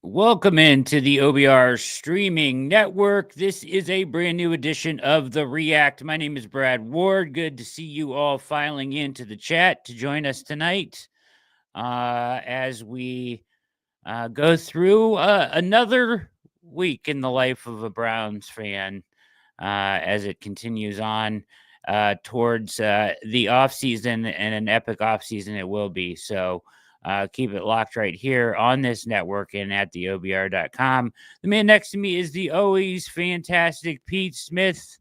Welcome into the OBR streaming network. This is a brand new edition of The React. My name is Brad Ward. Good to see you all filing into the chat to join us tonight as we go through another week in the life of a Browns fan as it continues on towards the offseason, and an epic offseason it will be. So keep it locked right here on this network and at theobr.com. The man next to me is the always fantastic Pete Smith.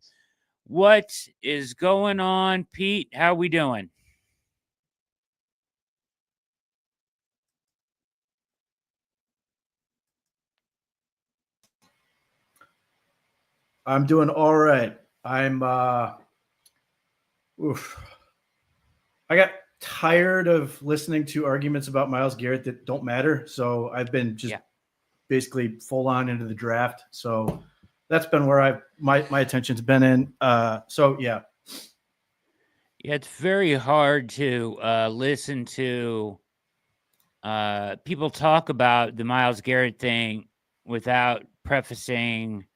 What is going on, Pete? How we doing? I'm doing all right. I got tired of listening to arguments about Myles Garrett that don't matter. So I've been just basically full on into the draft. So that's been where my attention's been in. Yeah, it's very hard to listen to people talk about the Myles Garrett thing without prefacing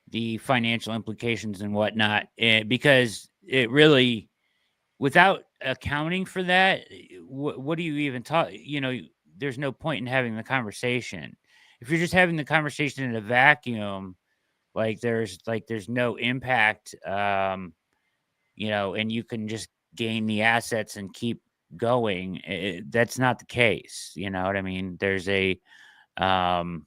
the financial implications and whatnot, because it really, without accounting for that, what do you even talk? There's no point in having the conversation. If you're just having the conversation in a vacuum, there's no impact, and you can just gain the assets and keep going. That's not the case. You know what I mean? There's um,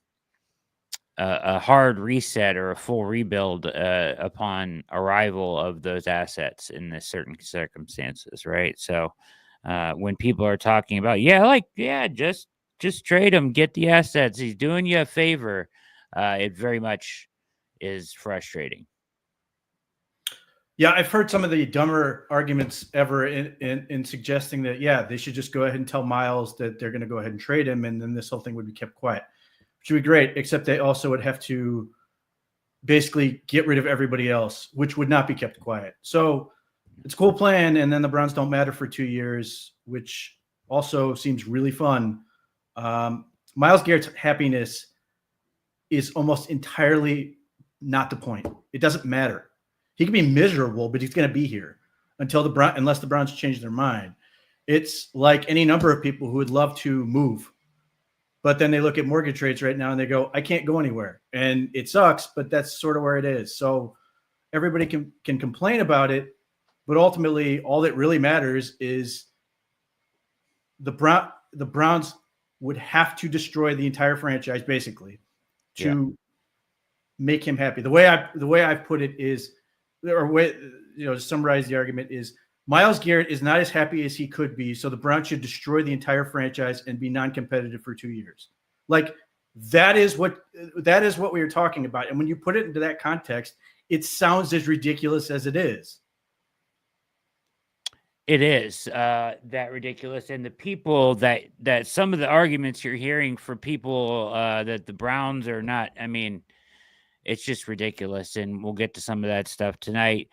a hard reset or a full rebuild upon arrival of those assets in the certain circumstances, right? So when people are talking about, just trade him, get the assets, he's doing you a favor, it very much is frustrating. Yeah, I've heard some of the dumber arguments ever in suggesting that, they should just go ahead and tell Myles that they're going to go ahead and trade him, and then this whole thing would be kept quiet, which would be great, except they also would have to basically get rid of everybody else, which would not be kept quiet. So it's a cool plan, and then the Browns don't matter for 2 years, which also seems really fun. Myles Garrett's happiness is almost entirely not the point. It doesn't matter. He can be miserable, but he's going to be here unless the Browns change their mind. It's like any number of people who would love to move, but then they look at mortgage rates right now and they go, I can't go anywhere. And it sucks, but that's sort of where it is. So everybody can complain about it, but ultimately all that really matters is the Browns would have to destroy the entire franchise basically to make him happy. The way I've put it is, to summarize the argument is, Myles Garrett is not as happy as he could be, so the Browns should destroy the entire franchise and be non-competitive for 2 years. Like that is what we were talking about. And when you put it into that context, it sounds as ridiculous as it is. It is that ridiculous, and the people that some of the arguments you're hearing for people that the Browns are not. I mean, it's just ridiculous, and we'll get to some of that stuff tonight.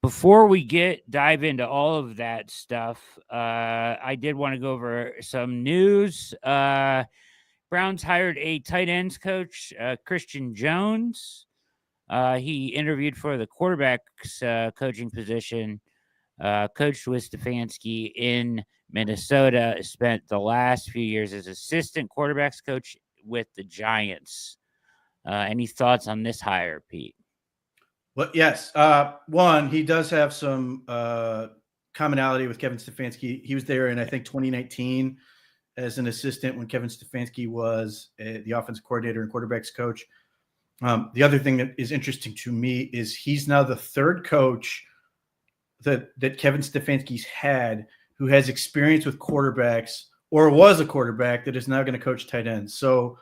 Before we dive into all of that stuff, I did want to go over some news. Browns hired a tight ends coach, Christian Jones. He interviewed for the quarterbacks coaching position. Coached with Stefanski in Minnesota. Spent the last few years as assistant quarterbacks coach with the Giants. Any thoughts on this hire, Pete? Well, yes. One, he does have some commonality with Kevin Stefanski. He was there in, I think, 2019 as an assistant when Kevin Stefanski was the offensive coordinator and quarterbacks coach. The other thing that is interesting to me is he's now the third coach that Kevin Stefanski's had who has experience with quarterbacks or was a quarterback that is now going to coach tight ends. So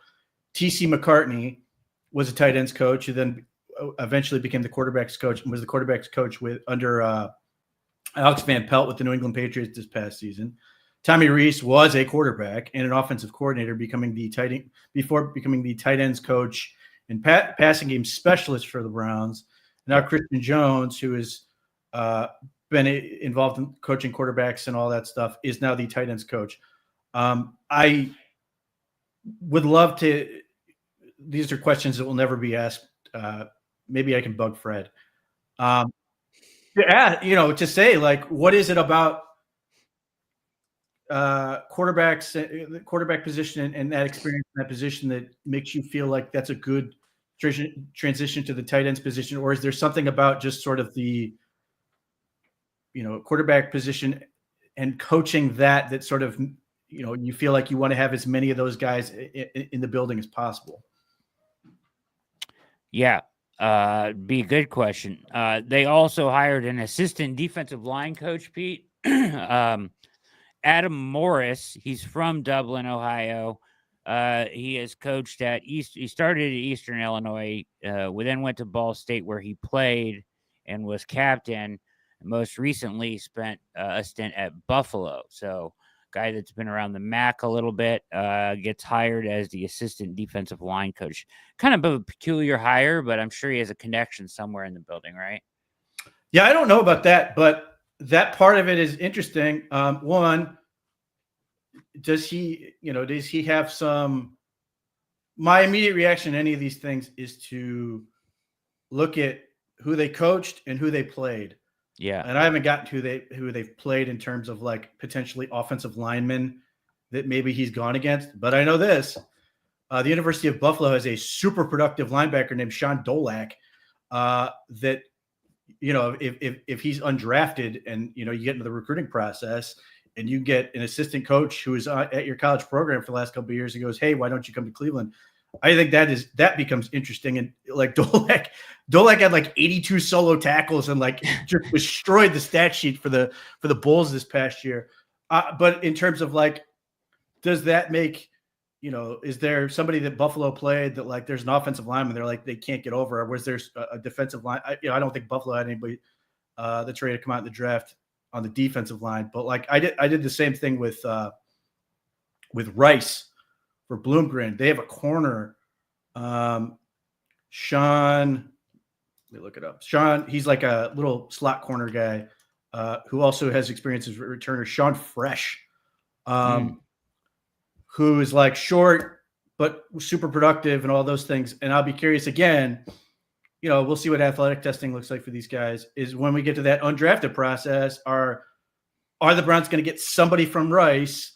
T.C. McCartney was a tight ends coach who then eventually became the quarterbacks coach and was the quarterbacks coach under Alex Van Pelt with the New England Patriots this past season. Tommy Rees was a quarterback and an offensive coordinator before becoming the tight ends coach and passing game specialist for the Browns. Now Christian Jones, who has been involved in coaching quarterbacks and all that stuff, is now the tight ends coach. I would love to. These are questions that will never be asked. Maybe I can bug Fred. To say like, what is it about quarterbacks, the quarterback position, and that experience in that position that makes you feel like that's a good transition to the tight ends position, or is there something about just sort of the quarterback position and coaching that sort of you feel like you want to have as many of those guys in the building as possible? Yeah, be a good question. They also hired an assistant defensive line coach, Pete. Adam Morris. He's from Dublin, Ohio. He has coached at East. He started at Eastern Illinois. Then went to Ball State, where he played and was captain. Most recently, spent a stint at Buffalo. So, guy that's been around the MAC a little bit gets hired as the assistant defensive line coach. Kind of a peculiar hire, but I'm sure he has a connection somewhere in the building, right? Yeah, I don't know about that, but that part of it is interesting. One, does he have some? My immediate reaction to any of these things is to look at who they coached and who they played. Yeah. And I haven't gotten to who they've played in terms of like potentially offensive linemen that maybe he's gone against. But I know this. The University of Buffalo has a super productive linebacker named Sean Dolak that, if he's undrafted and, you get into the recruiting process and you get an assistant coach who is at your college program for the last couple of years and goes, hey, why don't you come to Cleveland? I think that becomes interesting. And like Dolak had like 82 solo tackles and like just destroyed the stat sheet for the Bulls this past year. But in terms of like, does that make, is there somebody that Buffalo played that like there's an offensive lineman they're like they can't get over? Or was there a defensive line? I don't think Buffalo had anybody that's ready to come out in the draft on the defensive line. But like I did the same thing with Rice for Bloomgren. They have a corner, Sean. Let me look it up. Sean, he's like a little slot corner guy who also has experience as a returner. Sean Fresh, who is like short but super productive and all those things. And I'll be curious again. We'll see what athletic testing looks like for these guys. Is when we get to that undrafted process, are the Browns going to get somebody from Rice?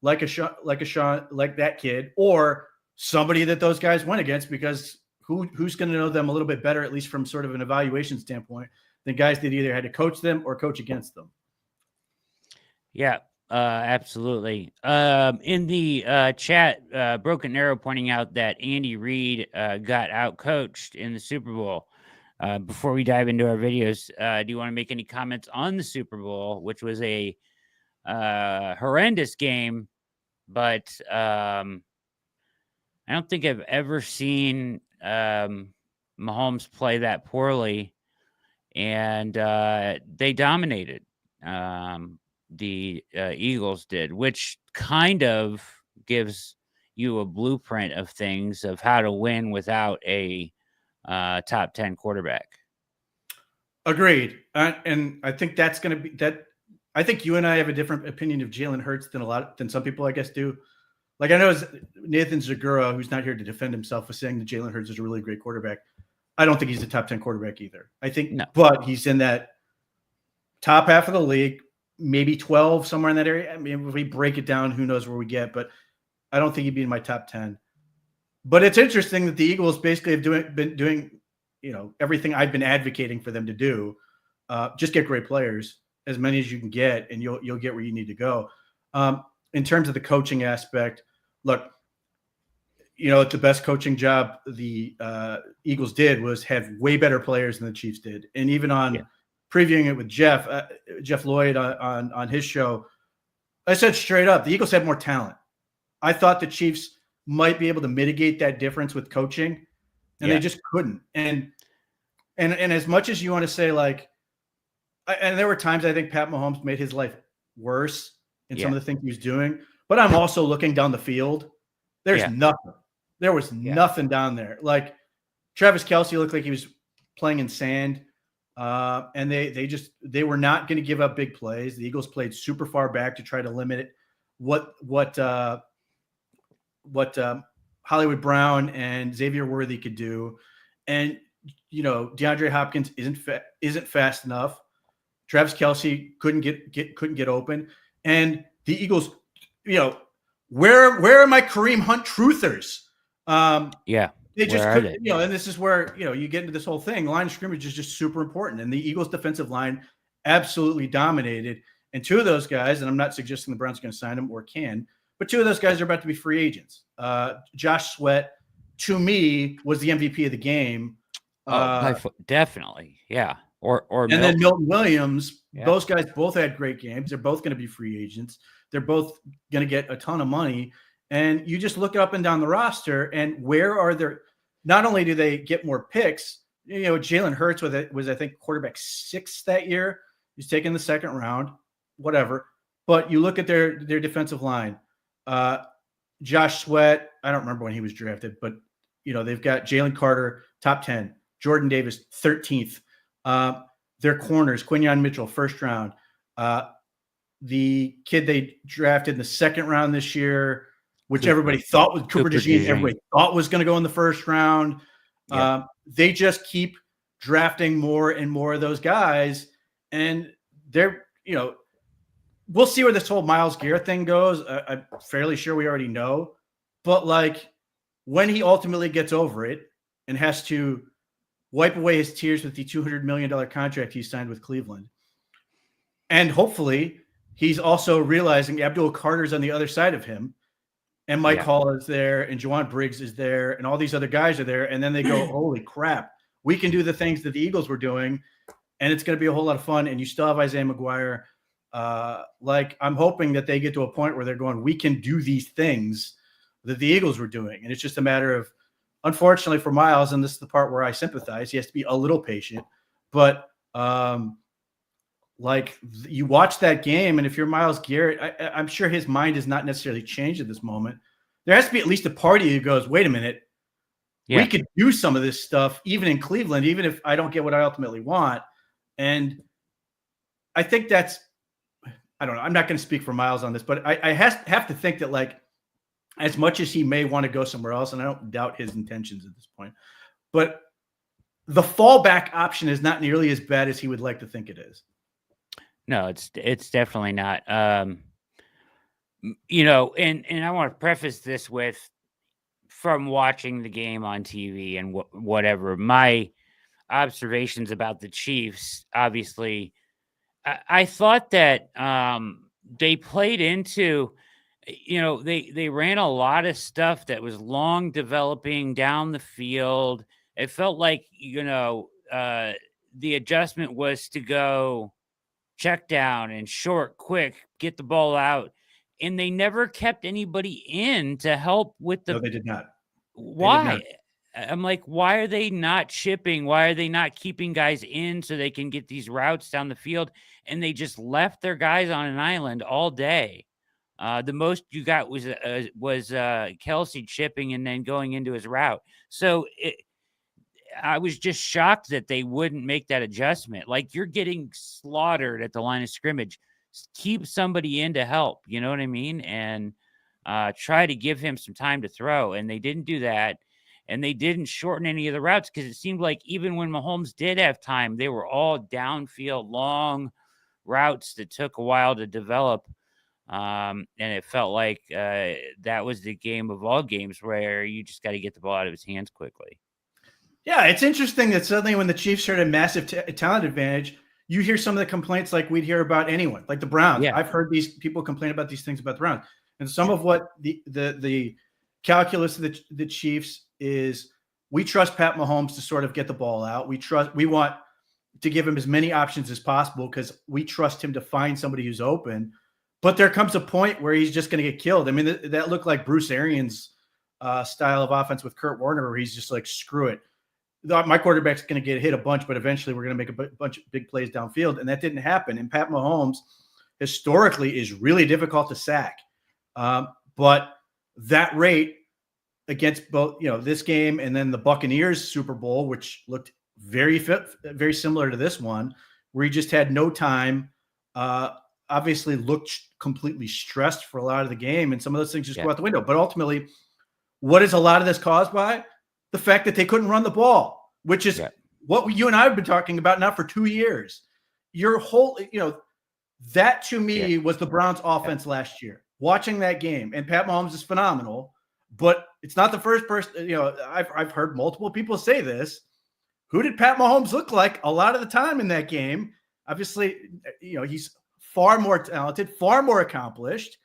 Like a Sean, like that kid, or somebody that those guys went against, because who's going to know them a little bit better, at least from sort of an evaluation standpoint, than guys that either had to coach them or coach against them. Yeah, absolutely. In the chat, Broken Arrow pointing out that Andy Reid got out-coached in the Super Bowl. Before we dive into our videos, do you want to make any comments on the Super Bowl, which was a horrendous game? But I don't think I've ever seen Mahomes play that poorly, and they dominated. The Eagles did, which kind of gives you a blueprint of things of how to win without a top 10 quarterback. Agreed. And I think that's going to be that. I think you and I have a different opinion of Jalen Hurts than some people, I guess, do. Like I know Nathan Zagura, who's not here to defend himself, was saying that Jalen Hurts is a really great quarterback. I don't think he's a top 10 quarterback either. I think, no. But he's in that top half of the league, maybe 12, somewhere in that area. I mean, if we break it down, who knows where we get, but I don't think he'd be in my top 10. But it's interesting that the Eagles basically have been doing, everything I've been advocating for them to do. Just get great players, as many as you can get, and you'll get where you need to go. In terms of the coaching aspect, look, the best coaching job the Eagles did was have way better players than the Chiefs did. And even on previewing it with Jeff Lloyd on his show, I said straight up, the Eagles had more talent. I thought the Chiefs might be able to mitigate that difference with coaching, and they just couldn't. And as much as you want to say, like, and there were times I think Pat Mahomes made his life worse in some of the things he was doing, but I'm also looking down the field. There's nothing. There was nothing down there. Like Travis Kelce looked like he was playing in sand. And they were not going to give up big plays. The Eagles played super far back to try to limit what Hollywood Brown and Xavier Worthy could do, and DeAndre Hopkins isn't fast enough. Travis Kelce couldn't get open, and the Eagles, where are my Kareem Hunt truthers? They just couldn't, and this is where you get into this whole thing. Line of scrimmage is just super important, and the Eagles' defensive line absolutely dominated. And two of those guys, and I'm not suggesting the Browns are going to sign them or can, but two of those guys are about to be free agents. Josh Sweat, to me, was the MVP of the game. Definitely, yeah. Or and then Milton Williams. Yeah. Those guys both had great games. They're both going to be free agents. They're both going to get a ton of money. And you just look up and down the roster, and where are there? Not only do they get more picks, Jalen Hurts was I think quarterback 6 that year. He's taken the second round, whatever. But you look at their defensive line. Josh Sweat, I don't remember when he was drafted, but they've got Jalen Carter, top 10, Jordan Davis, 13th. Their corners, Quinyon Mitchell, first round. The kid they drafted in the second round this year, which everybody thought was Cooper DeJean, everybody thought was going to go in the first round. Yeah. They just keep drafting more and more of those guys. And they're, we'll see where this whole Myles Garrett thing goes. I'm fairly sure we already know. But when he ultimately gets over it and has to wipe away his tears with the $200 million contract he signed with Cleveland, and hopefully he's also realizing Abdul Carter's on the other side of him, and Mike Hall is there, and Juwan Briggs is there, and all these other guys are there. And then they go, holy crap, we can do the things that the Eagles were doing, and it's going to be a whole lot of fun. And you still have Isaiah McGuire. I'm hoping that they get to a point where they're going, we can do these things that the Eagles were doing. And it's just a matter of, unfortunately for Myles, and this is the part where I sympathize, he has to be a little patient. But you watch that game, and if you're Myles Garrett, I'm sure his mind is not necessarily changed at this moment. There has to be at least a party who goes, wait a minute, we could do some of this stuff even in Cleveland, even if I don't get what I ultimately want. And I think that's, I don't know, I'm not going to speak for Myles on this, but I have to think that as much as he may want to go somewhere else, and I don't doubt his intentions at this point, but the fallback option is not nearly as bad as he would like to think it is. No, it's definitely not. And I want to preface this with, from watching the game on TV and whatever, my observations about the Chiefs, obviously, I thought that they played into, they ran a lot of stuff that was long developing down the field. It felt like, the adjustment was to go check down and short, quick, get the ball out. And they never kept anybody in to help with the. No, they did not. Why? Did not. I'm like, why are they not shipping? Why are they not keeping guys in so they can get these routes down the field? And they just left their guys on an island all day. The most you got was Kelce chipping and then going into his route. So I was just shocked that they wouldn't make that adjustment. Like, you're getting slaughtered at the line of scrimmage. Keep somebody in to help. You know what I mean? And try to give him some time to throw. And they didn't do that. And they didn't shorten any of the routes, because it seemed like even when Mahomes did have time, they were all downfield, long routes that took a while to develop. And it felt like that was the game of all games where you just got to get the ball out of his hands quickly. Yeah, it's interesting that suddenly when the Chiefs had a massive talent advantage, you hear some of the complaints like we'd hear about anyone, like the Browns. Yeah. I've heard these people complain about these things about the Browns. And some of what the calculus of the Chiefs is, we trust Pat Mahomes to sort of get the ball out. We want to give him as many options as possible because we trust him to find somebody who's open. But there comes a point where he's just going to get killed. I mean, that looked like Bruce Arians' style of offense with Kurt Warner, where he's just like, screw it. My quarterback's going to get hit a bunch, but eventually we're going to make a bunch of big plays downfield. And that didn't happen. And Pat Mahomes historically is really difficult to sack. But that rate against both, this game and then the Buccaneers Super Bowl, which looked very similar to this one, where he just had no time, obviously looked completely stressed for a lot of the game. And some of those things just go out the window. But ultimately, What is a lot of this caused by? The fact that they couldn't run the ball, which is what you and I have been talking about now for 2 years. Your whole, that to me was the Browns offense last year. Watching that game, and Pat Mahomes is phenomenal, but it's not the first person, I've heard multiple people say this. Who did Pat Mahomes look like a lot of the time in that game? Obviously, he's far more talented, far more accomplished.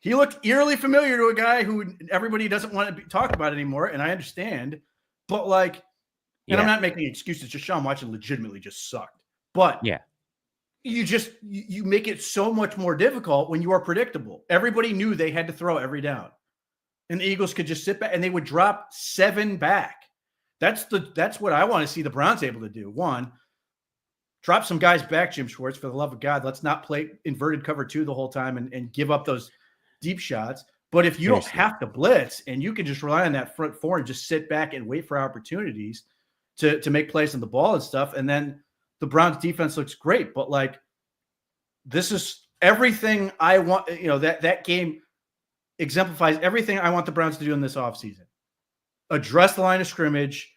He looked eerily familiar to a guy who everybody doesn't want to talk about anymore, and I understand. But and I'm not making excuses. Just Sean Watson legitimately just sucked. But you make it so much more difficult when you are predictable. Everybody knew they had to throw every down, and the Eagles could just sit back and they would drop 7 back. That's what I want to see the Browns able to do. One, drop some guys back, Jim Schwartz, for the love of God. Let's not play inverted cover 2 the whole time and give up those deep shots. But if you don't have to blitz and you can just rely on that front 4 and just sit back and wait for opportunities to make plays on the ball and stuff, and then the Browns defense looks great. But this is everything I want. That game exemplifies everything I want the Browns to do in this offseason. Address the line of scrimmage,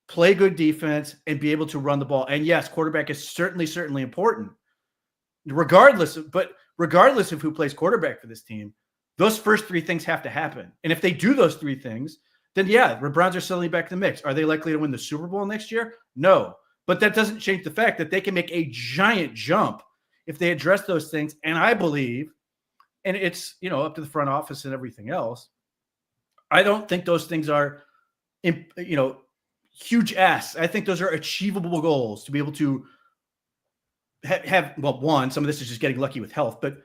play good defense, and be able to run the ball. And yes, quarterback is certainly important. Regardless of who plays quarterback for this team, those first 3 things have to happen. And if they do those 3 things, then the Browns are suddenly back in the mix. Are they likely to win the Super Bowl next year? No. But that doesn't change the fact that they can make a giant jump if they address those things. And I believe, and it's, up to the front office and everything else, I don't think those things are, huge asks. I think those are achievable goals to be able to have one, some of this is just getting lucky with health, but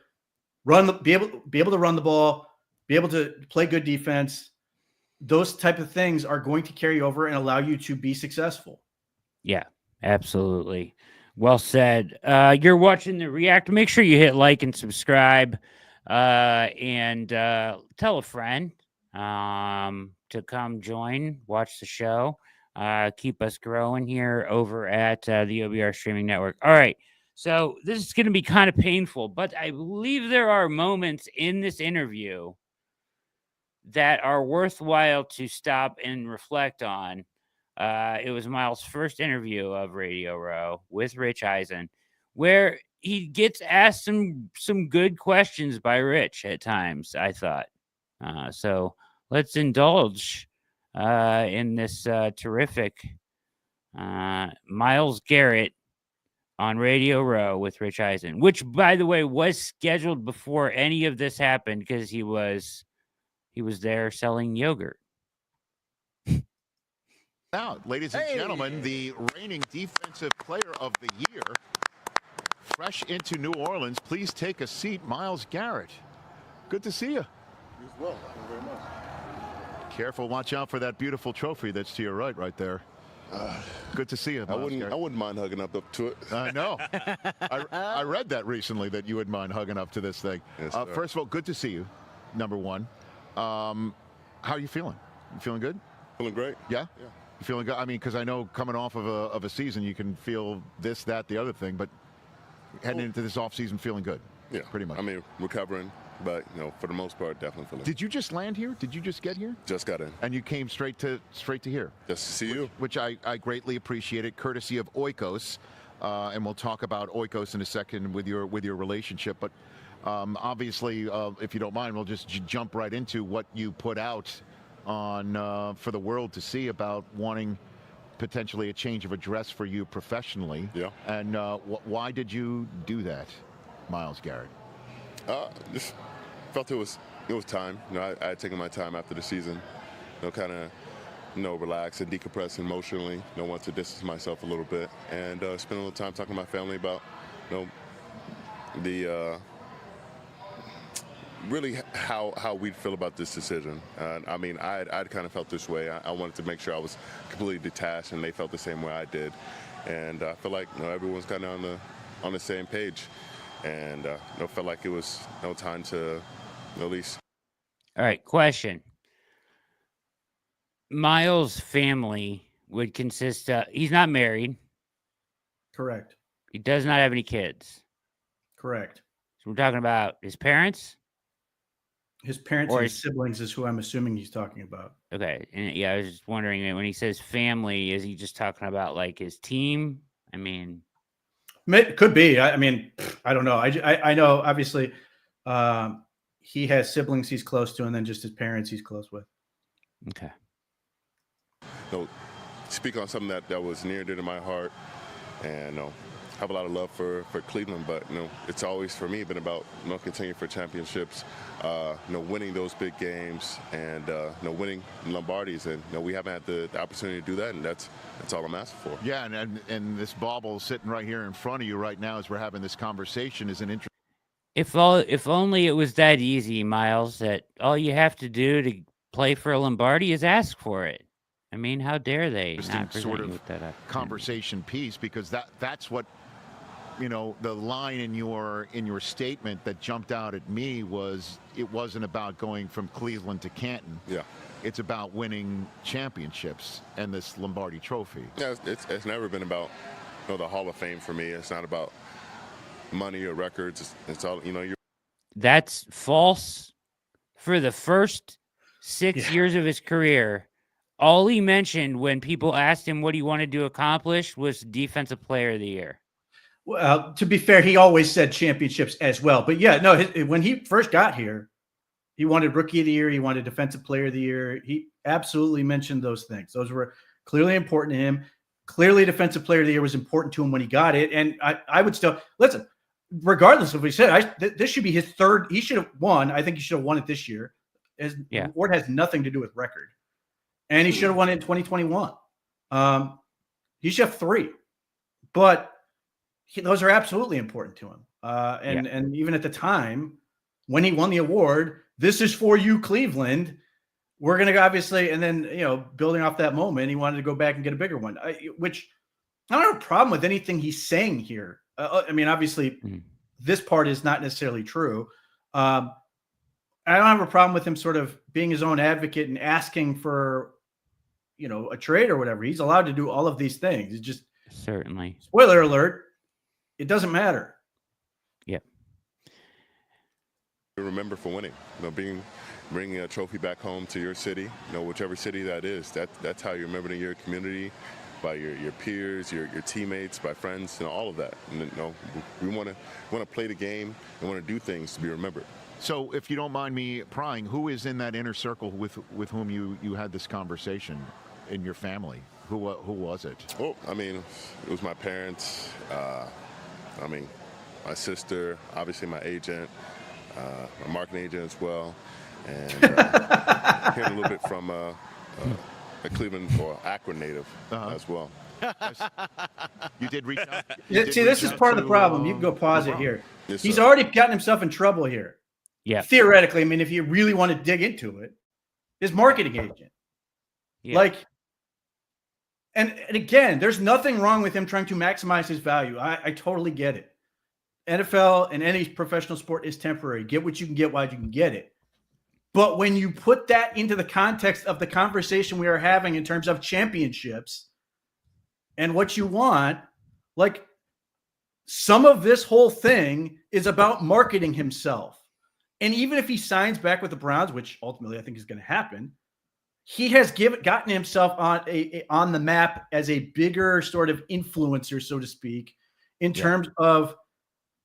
be able to run the ball, be able to play good defense. Those type of things are going to carry over and allow you to be successful. Yeah, absolutely. Well said. You're watching The React. Make sure you hit like and subscribe, and tell a friend to come watch the show. Keep us growing here over at the OBR streaming network. All right. So this is going to be kind of painful, but I believe there are moments in this interview that are worthwhile to stop and reflect on. It was Myles' first interview of Radio Row with Rich Eisen, where he gets asked some good questions by Rich at times, I thought. So let's indulge in this terrific Myles Garrett on Radio Row with Rich Eisen, which, by the way, was scheduled before any of this happened because he was there selling yogurt. Out, ladies and gentlemen, the reigning defensive player of the year, fresh into New Orleans. Please take a seat, Myles Garrett. Good to see you. You as well. Thank you very much. Careful, watch out for that beautiful trophy that's to your right there. Good to see you, Myles Garrett. I wouldn't mind hugging up to it. I know. I read that recently, that you would mind hugging up to this thing. Yes, first of all, good to see you, number one. How are you feeling? You feeling good? Feeling great. Yeah? Yeah. You feeling good? I mean, because I know coming off of a season, you can feel this, that, the other thing, but heading into this offseason feeling good. Yeah. Pretty much. I mean, recovering, but, for the most part, definitely feeling Did you just land here? Did you just get here? Just got in. And you came straight to here? Just to see you. Which I greatly appreciate it, courtesy of Oikos. And we'll talk about Oikos in a second with your relationship. But obviously, if you don't mind, we'll just jump right into what you put out on for the world to see about wanting potentially a change of address for you professionally. Yeah. And why did you do that, Myles Garrett? Just felt it was time. I had taken my time after the season, kind of, relax and decompress emotionally. Want to distance myself a little bit and spend a little time talking to my family about, the really how we feel about this decision. I mean, I'd kind of felt this way. I wanted to make sure I was completely detached, and they felt the same way I did. And I feel like everyone's kind of on the same page. And felt like it was time to release. All right, question. Myles' family would consist of, he's not married. Correct. He does not have any kids. Correct. So we're talking about his parents? His parents Or and his siblings is who I'm assuming he's talking about. Okay, and yeah, I was just wondering when he says family, is he just talking about like his team? I mean, Could be. I mean, I don't know. I know obviously he has siblings he's close to, and then just his parents he's close with. okay. No, speak on something that was near and dear to my heart, and have a lot of love for Cleveland, but it's always for me been about continuing for championships, winning those big games, and winning Lombardis, and we haven't had the opportunity to do that, and that's all I'm asking for. Yeah, and this bauble sitting right here in front of you right now as we're having this conversation is an interesting. If only it was that easy, Miles, that all you have to do to play for a Lombardi is ask for it. I mean, how dare they not sort present you of with that opportunity? conversation piece, because that's what the line in your statement that jumped out at me was it wasn't about going from Cleveland to Canton. Yeah, it's about winning championships and this Lombardi Trophy. Yeah, it's never been about the Hall of Fame for me. It's not about money or records. It's all you're. That's false. For the first 6 years of his career, all he mentioned when people asked him what he wanted to accomplish was Defensive Player of the Year. Well, to be fair, he always said championships as well. But yeah, no, when he first got here, he wanted Rookie of the Year. He wanted Defensive Player of the Year. He absolutely mentioned those things. Those were clearly important to him. Clearly, Defensive Player of the Year was important to him when he got it. And I would still listen, regardless of what he said, this should be his third. He should have won. I think he should have won it this year. Award has nothing to do with record. And he should have won it in 2021. He should have 3. But those are absolutely important to him. And even at the time when he won the award, this is for you, Cleveland. We're going to obviously, and then, building off that moment, he wanted to go back and get a bigger one, which I don't have a problem with anything he's saying here. I mean, obviously, this part is not necessarily true. I don't have a problem with him sort of being his own advocate and asking for, a trade or whatever. He's allowed to do all of these things. It's just certainly, spoiler alert, it doesn't matter. Yeah. Remember for winning, bringing a trophy back home to your city, whichever city that is. That's how you remember in your community, by your peers, your teammates, by friends, all of that. And we want to play the game and want to do things to be remembered. So, if you don't mind me prying, who is in that inner circle with whom you had this conversation in your family? Who was it? Oh, I mean, it was my parents. My sister, obviously my agent, my marketing agent as well, and hearing a little bit from a Cleveland or Akron native as well. You did reach out. This is part of the problem. You can go pause it here. Yes, He's sir. already gotten himself in trouble here. Yeah. Theoretically, I mean, if you really want to dig into it, his marketing agent. Yeah. And again, there's nothing wrong with him trying to maximize his value. I totally get it. NFL and any professional sport is temporary. Get what you can get while you can get it. But when you put that into the context of the conversation we are having in terms of championships and what you want, some of this whole thing is about marketing himself. And even if he signs back with the Browns, which ultimately I think is going to happen, he has gotten himself on the map as a bigger sort of influencer, so to speak, in terms of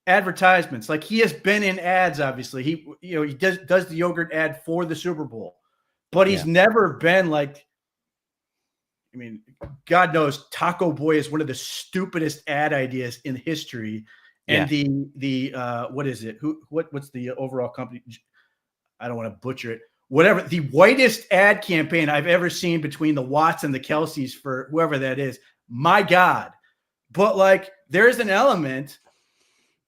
advertisements. Like, he has been in ads, obviously. He does the yogurt ad for the Super Bowl, but he's never been God knows Taco Boy is one of the stupidest ad ideas in history. And the what is it? What's the overall company? I don't want to butcher it. Whatever, the whitest ad campaign I've ever seen between the Watts and the Kelseys for whoever that is. My God. But there's an element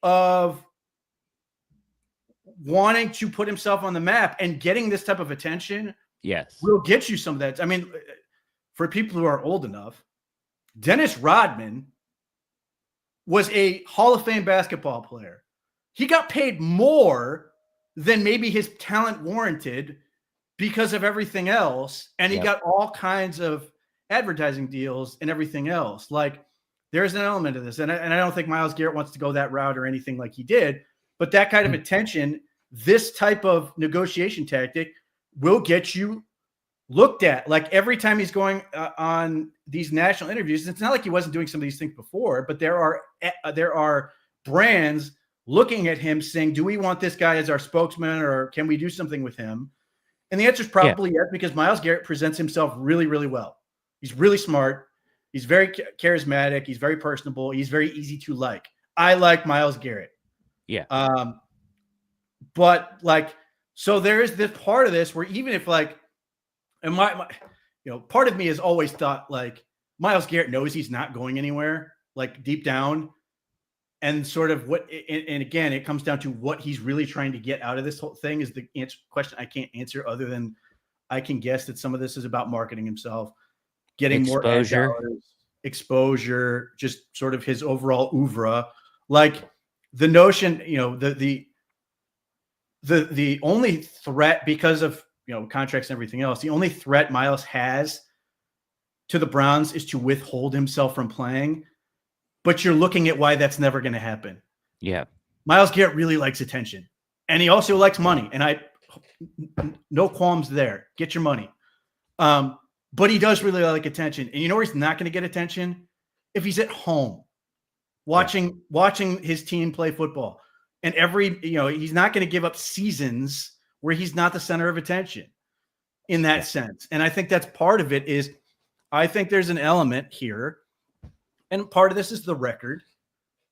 of wanting to put himself on the map, and getting this type of attention will get you some of that. I mean, for people who are old enough, Dennis Rodman was a Hall of Fame basketball player. He got paid more than maybe his talent warranted because of everything else. And he got all kinds of advertising deals and everything else. There's an element of this. And I don't think Myles Garrett wants to go that route or anything like he did, but that kind of attention this type of negotiation tactic will get you looked at. Like every time he's going on these national interviews, it's not like he wasn't doing some of these things before, but there are brands looking at him saying, do we want this guy as our spokesman, or can we do something with him? And the answer is probably yes, because Myles Garrett presents himself really, really well. He's really smart. He's very charismatic. He's very personable. He's very easy to like. I like Myles Garrett. Yeah. But like, so there is this part of this where even if like, and my part of me has always thought like Myles Garrett knows he's not going anywhere, like deep down. And sort of and again, it comes down to what he's really trying to get out of this whole thing is the question I can't answer other than I can guess that some of this is about marketing himself, getting more exposure, just sort of his overall oeuvre. Like the notion, the only threat because of, contracts and everything else, the only threat Myles has to the Browns is to withhold himself from playing. But you're looking at why that's never going to happen. Yeah. Myles Garrett really likes attention, and he also likes money. And no qualms there. Get your money. But he does really like attention. And you know where he's not going to get attention? If he's at home watching his team play football. And he's not going to give up seasons where he's not the center of attention in that sense. And I think that's part of it is I think there's an element here. And part of this is the record.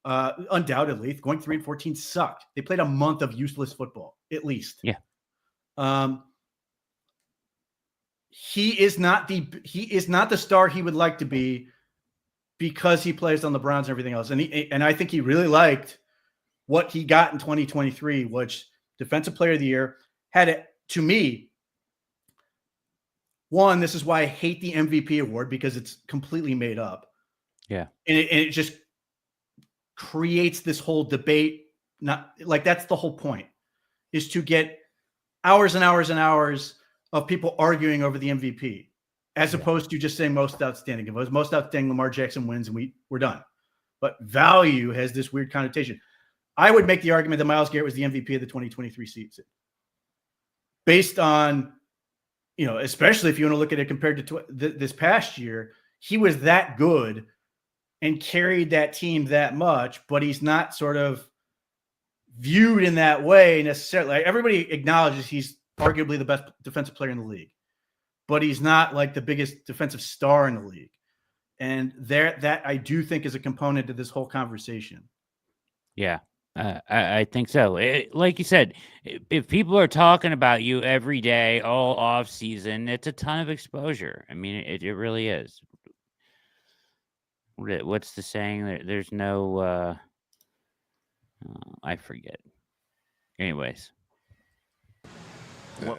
Undoubtedly, going 3-14 sucked. They played a month of useless football, at least. Yeah. He is not the star he would like to be because he plays on the Browns and everything else. And I think he really liked what he got in 2023, which Defensive Player of the Year had it to me. One, this is why I hate the MVP award because it's completely made up. Yeah. And it just creates this whole debate. Not like that's the whole point, is to get hours and hours and hours of people arguing over the MVP, as opposed to just saying most outstanding. If it was most outstanding, Lamar Jackson wins and we're done. But value has this weird connotation. I would make the argument that Myles Garrett was the MVP of the 2023 season. Based on, especially if you want to look at it compared to this past year, he was that good and carried that team that much, but he's not sort of viewed in that way necessarily. Like everybody acknowledges he's arguably the best defensive player in the league, but he's not like the biggest defensive star in the league. And that I do think is a component to this whole conversation. Yeah, I think so. Like you said, if people are talking about you every day, all off season, it's a ton of exposure. I mean, it really is. What's the saying? There's no, I forget. Anyways,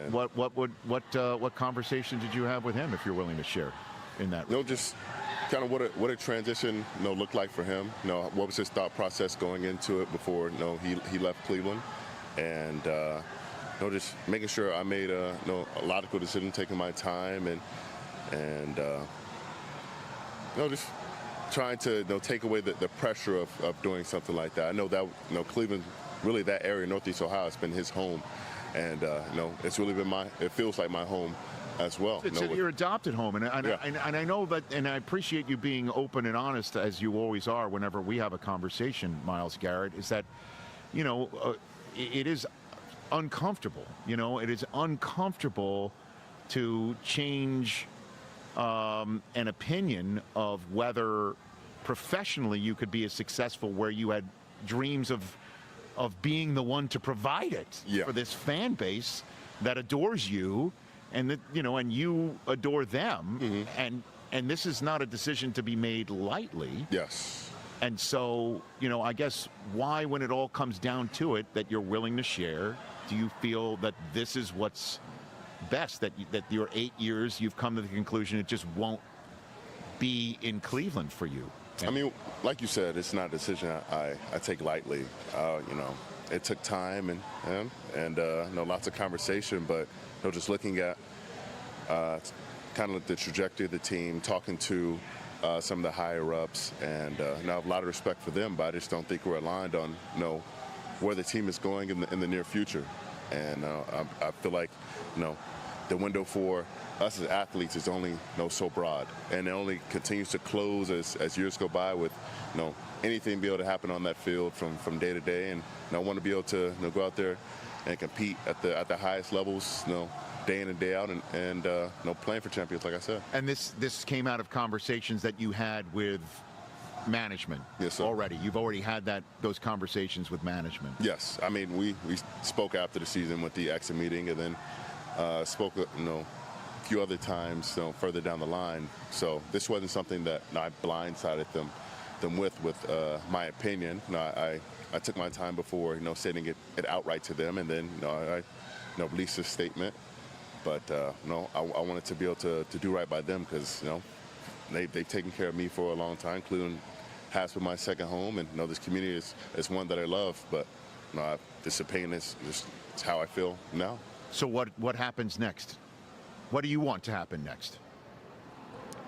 what conversation did you have with him, if you're willing to share in that? Just kind of what a transition looked like for him. What was his thought process going into it before he left Cleveland, and just making sure I made a logical decision, taking my time and just trying to take away the pressure of doing something like that. I know that Cleveland, really that area, Northeast Ohio, has been his home, and it's really been it feels like my home as well. It's your adopted home, and I know that, and I appreciate you being open and honest as you always are whenever we have a conversation, Myles Garrett, is that it is uncomfortable. It is uncomfortable to change an opinion of whether professionally you could be as successful where you had dreams of being the one to provide it for this fan base that adores you, and that and you adore them, and this is not a decision to be made lightly. Yes. And so I guess why, when it all comes down to it, that you're willing to share, do you feel that this is what's best, that your 8 years you've come to the conclusion it just won't be in Cleveland for you? I mean, like you said, it's not a decision I take lightly. It took time and lots of conversation, but just looking at kind of the trajectory of the team, talking to some of the higher ups, and I have a lot of respect for them, but I just don't think we're aligned on where the team is going in the near future. And I feel like, the window for us as athletes is only so broad, and it only continues to close as years go by with anything be able to happen on that field from day to day. And I want to be able to go out there and compete at the highest levels, day in and day out, and playing for champions, like I said. And this came out of conversations that you had with management. Yes, sir. Already. You've already had those conversations with management. Yes, I mean we spoke after the season with the exit meeting, and then spoke a few other times further down the line. So this wasn't something that I blindsided them with my opinion. I took my time before stating it outright to them, and then I released a statement. But I wanted to be able to do right by them, because they've taken care of me for a long time. Cleveland has been my second home, and this community is one that I love. But this opinion is just how I feel now. So what happens next? What do you want to happen next?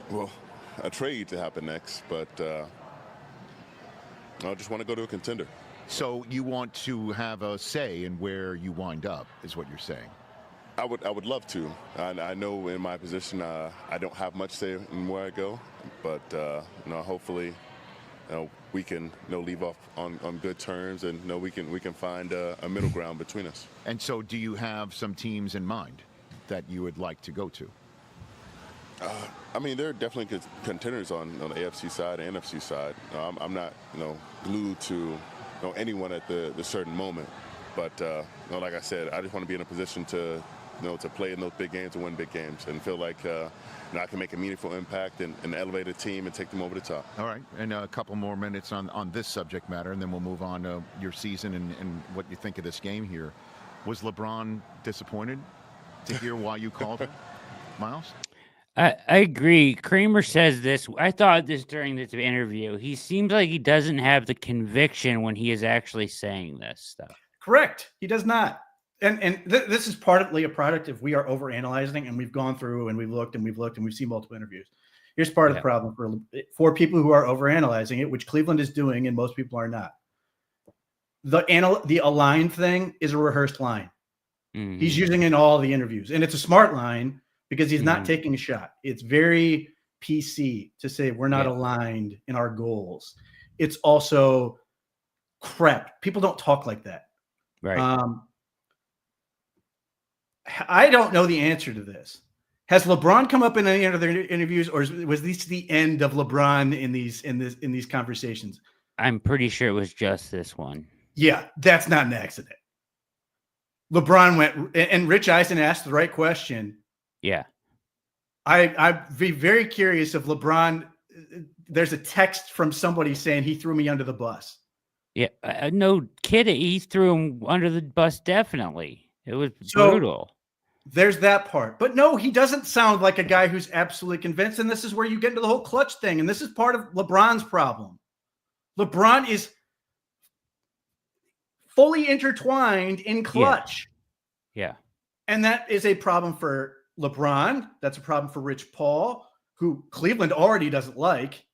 Well, a trade to happen next, but I just want to go to a contender. So you want to have a say in where you wind up, is what you're saying? I would love to. I know in my position I don't have much say in where I go, but hopefully we can leave off on good terms, and we can find a middle ground between us. And so do you have some teams in mind that you would like to go to? I mean, there are definitely contenders on the AFC side and NFC side. I'm not glued to anyone at the certain moment, but like I said, I just want to be in a position to to play in those big games and win big games, and feel like I can make a meaningful impact and elevate a team and take them over the top. All right, and a couple more minutes on this subject matter, and then we'll move on to your season and what you think of this game here. Was LeBron disappointed to hear why you called him, Miles? I agree. Kramer says this. I thought this during this interview. He seems like he doesn't have the conviction when he is actually saying this stuff. Correct. He does not. And this is partly a product of we are overanalyzing, and we've gone through and we've looked and we've seen multiple interviews. Here's part of the problem for people who are overanalyzing it, which Cleveland is doing and most people are not. The align thing is a rehearsed line. Mm-hmm. He's using it in all the interviews, and it's a smart line because he's not taking a shot. It's very PC to say we're not aligned in our goals. It's also crap. People don't talk like that. Right. I don't know the answer to this. Has LeBron come up in any other interviews, or was this the end of LeBron in these conversations? I'm pretty sure it was just this one. Yeah, that's not an accident. LeBron went, and Rich Eisen asked the right question. Yeah. I'd be very curious if LeBron, there's a text from somebody saying he threw me under the bus. Yeah, no kidding. He threw him under the bus, definitely. It was brutal. There's that part. But no, he doesn't sound like a guy who's absolutely convinced, and this is where you get into the whole clutch thing, and this is part of LeBron's problem. LeBron is fully intertwined in clutch. Yeah. And that is a problem for LeBron. That's a problem for Rich Paul, who Cleveland already doesn't like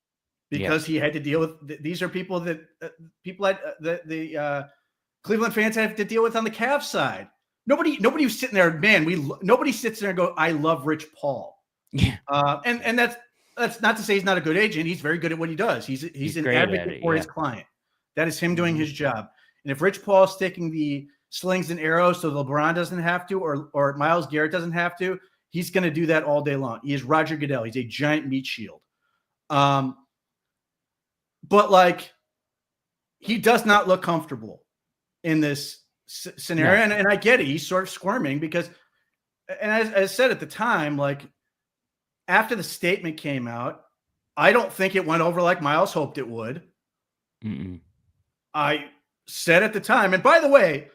because he had to deal with. These are people that the Cleveland fans have to deal with on the Cavs side. Nobody was sitting there, man. Nobody sits there and go, I love Rich Paul. Yeah. And that's not to say he's not a good agent. He's very good at what he does. He's an advocate for his client. That is him doing his job. And if Rich Paul's sticking the slings and arrows so LeBron doesn't have to, or Myles Garrett doesn't have to, he's going to do that all day long. He is Roger Goodell. He's a giant meat shield. But like, he does not look comfortable in this scenario. No. And I get it. He's sort of squirming because, and as I said at the time, like after the statement came out, I don't think it went over like Miles hoped it would. I said at the time, and by the way,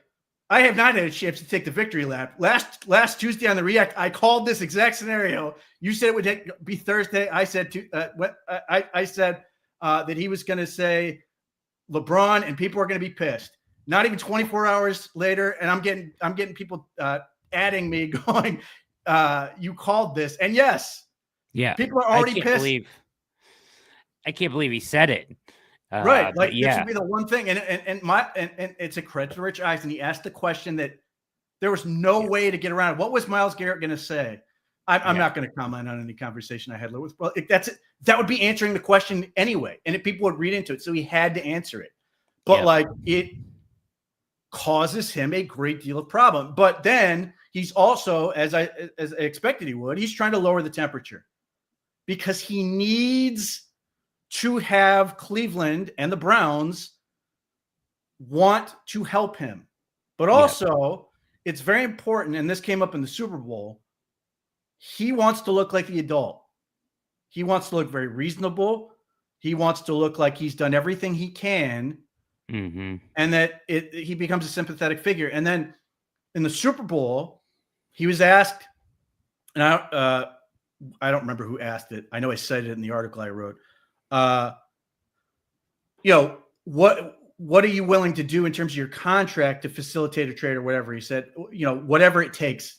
I have not had a chance to take the victory lap. Last Tuesday on the React, I called this exact scenario. You said it would be Thursday. I said I said that he was going to say LeBron and people are going to be pissed. Not even 24 hours later, and I'm getting people adding me going, you called this. And yes, people are already pissed. I can't believe he said it. Right. Like this would be the one thing. And it's a credit to Rich Eisen. He asked the question that There was no way to get around it. What was Myles Garrett going to say? I'm not going to comment on any conversation I had with. Well, that would be answering the question anyway, and people would read into it. So he had to answer it. But like it causes him a great deal of problem. But then he's also, as I expected he would, he's trying to lower the temperature because he needs to have Cleveland and the Browns want to help him. But also, it's very important, and this came up in the Super Bowl, he wants to look like the adult. He wants to look very reasonable. He wants to look like he's done everything he can, and that he becomes a sympathetic figure. And then in the Super Bowl, he was asked, and I don't remember who asked it. I know I cited it in the article I wrote. What are you willing to do in terms of your contract to facilitate a trade or whatever? He said, whatever it takes.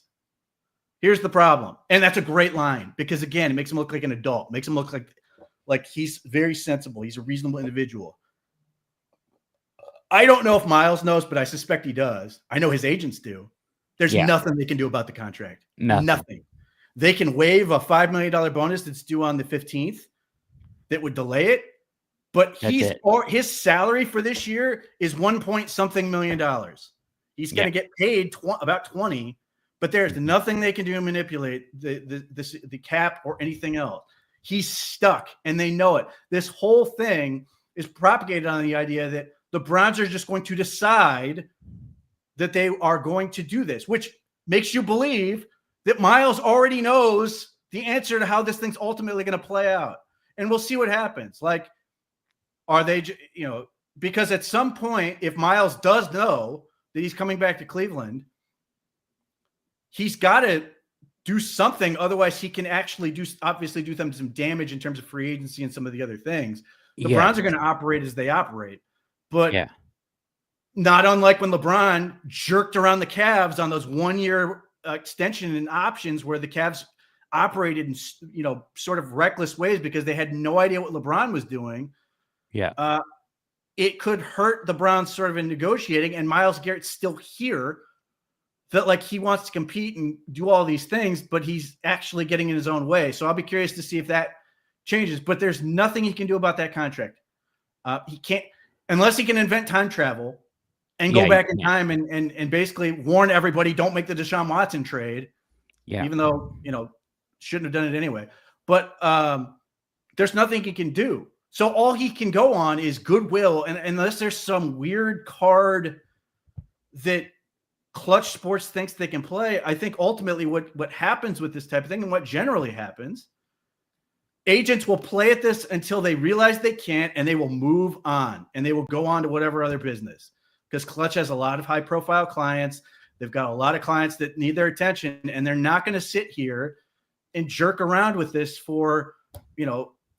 Here's the problem. And that's a great line because, again, it makes him look like an adult, makes him look like he's very sensible. He's a reasonable individual. I don't know if Myles knows, but I suspect he does. I know his agents do. There's nothing they can do about the contract. Nothing. They can waive a $5 million bonus that's due on the 15th that would delay it. But his salary for this year is $1 million. He's going to get paid about 20, but there's nothing they can do to manipulate the cap or anything else. He's stuck, and they know it. This whole thing is propagated on the idea that the Browns are just going to decide that they are going to do this, which makes you believe that Myles already knows the answer to how this thing's ultimately going to play out. And we'll see what happens. Like, are they, because at some point, if Myles does know that he's coming back to Cleveland, he's got to do something. Otherwise, he can actually do them some damage in terms of free agency and some of the other things. The Browns are going to operate as they operate, but not unlike when LeBron jerked around the Cavs on those 1-year extension and options where the Cavs operated in, sort of reckless ways because they had no idea what LeBron was doing. It could hurt the Browns sort of in negotiating, and Myles Garrett's still here that like he wants to compete and do all these things, but he's actually getting in his own way. So I'll be curious to see if that changes, but there's nothing he can do about that contract. He can't, unless he can invent time travel and go back in time and basically warn everybody, don't make the Deshaun Watson trade. Even though, shouldn't have done it anyway, but there's nothing he can do. So all he can go on is goodwill. And unless there's some weird card that Clutch Sports thinks they can play, I think ultimately what happens with this type of thing and what generally happens, agents will play at this until they realize they can't, and they will move on and they will go on to whatever other business, because Clutch has a lot of high profile clients. They've got a lot of clients that need their attention, and they're not going to sit here and jerk around with this for,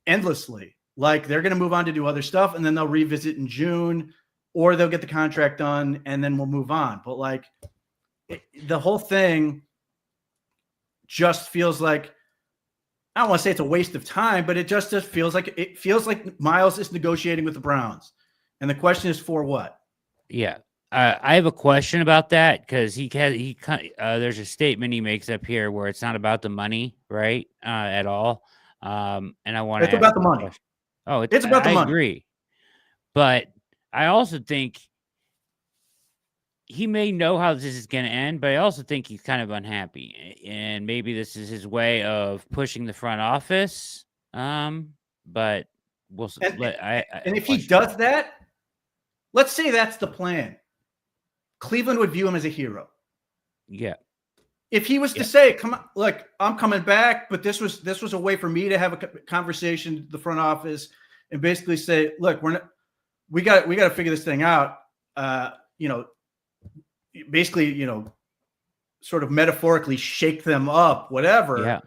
endlessly. Like, they're going to move on to do other stuff, and then they'll revisit in June, or they'll get the contract done, and then we'll move on. But like, the whole thing just feels like, I don't want to say it's a waste of time, but it just feels like Myles is negotiating with the Browns, and the question is for what? I have a question about that, because there's a statement he makes up here where it's not about the money, right? At all. And I want to. It's about the money. Oh, it's about the money. I agree, but I also think he may know how this is going to end, but I also think he's kind of unhappy, and maybe this is his way of pushing the front office. But we'll. And if he does that, let's say that's the plan. Cleveland would view him as a hero. Yeah. If he was to say, "Come on, look, I'm coming back," but this was a way for me to have a conversation with the front office and basically say, "Look, we got to figure this thing out." Basically, sort of metaphorically shake them up, whatever.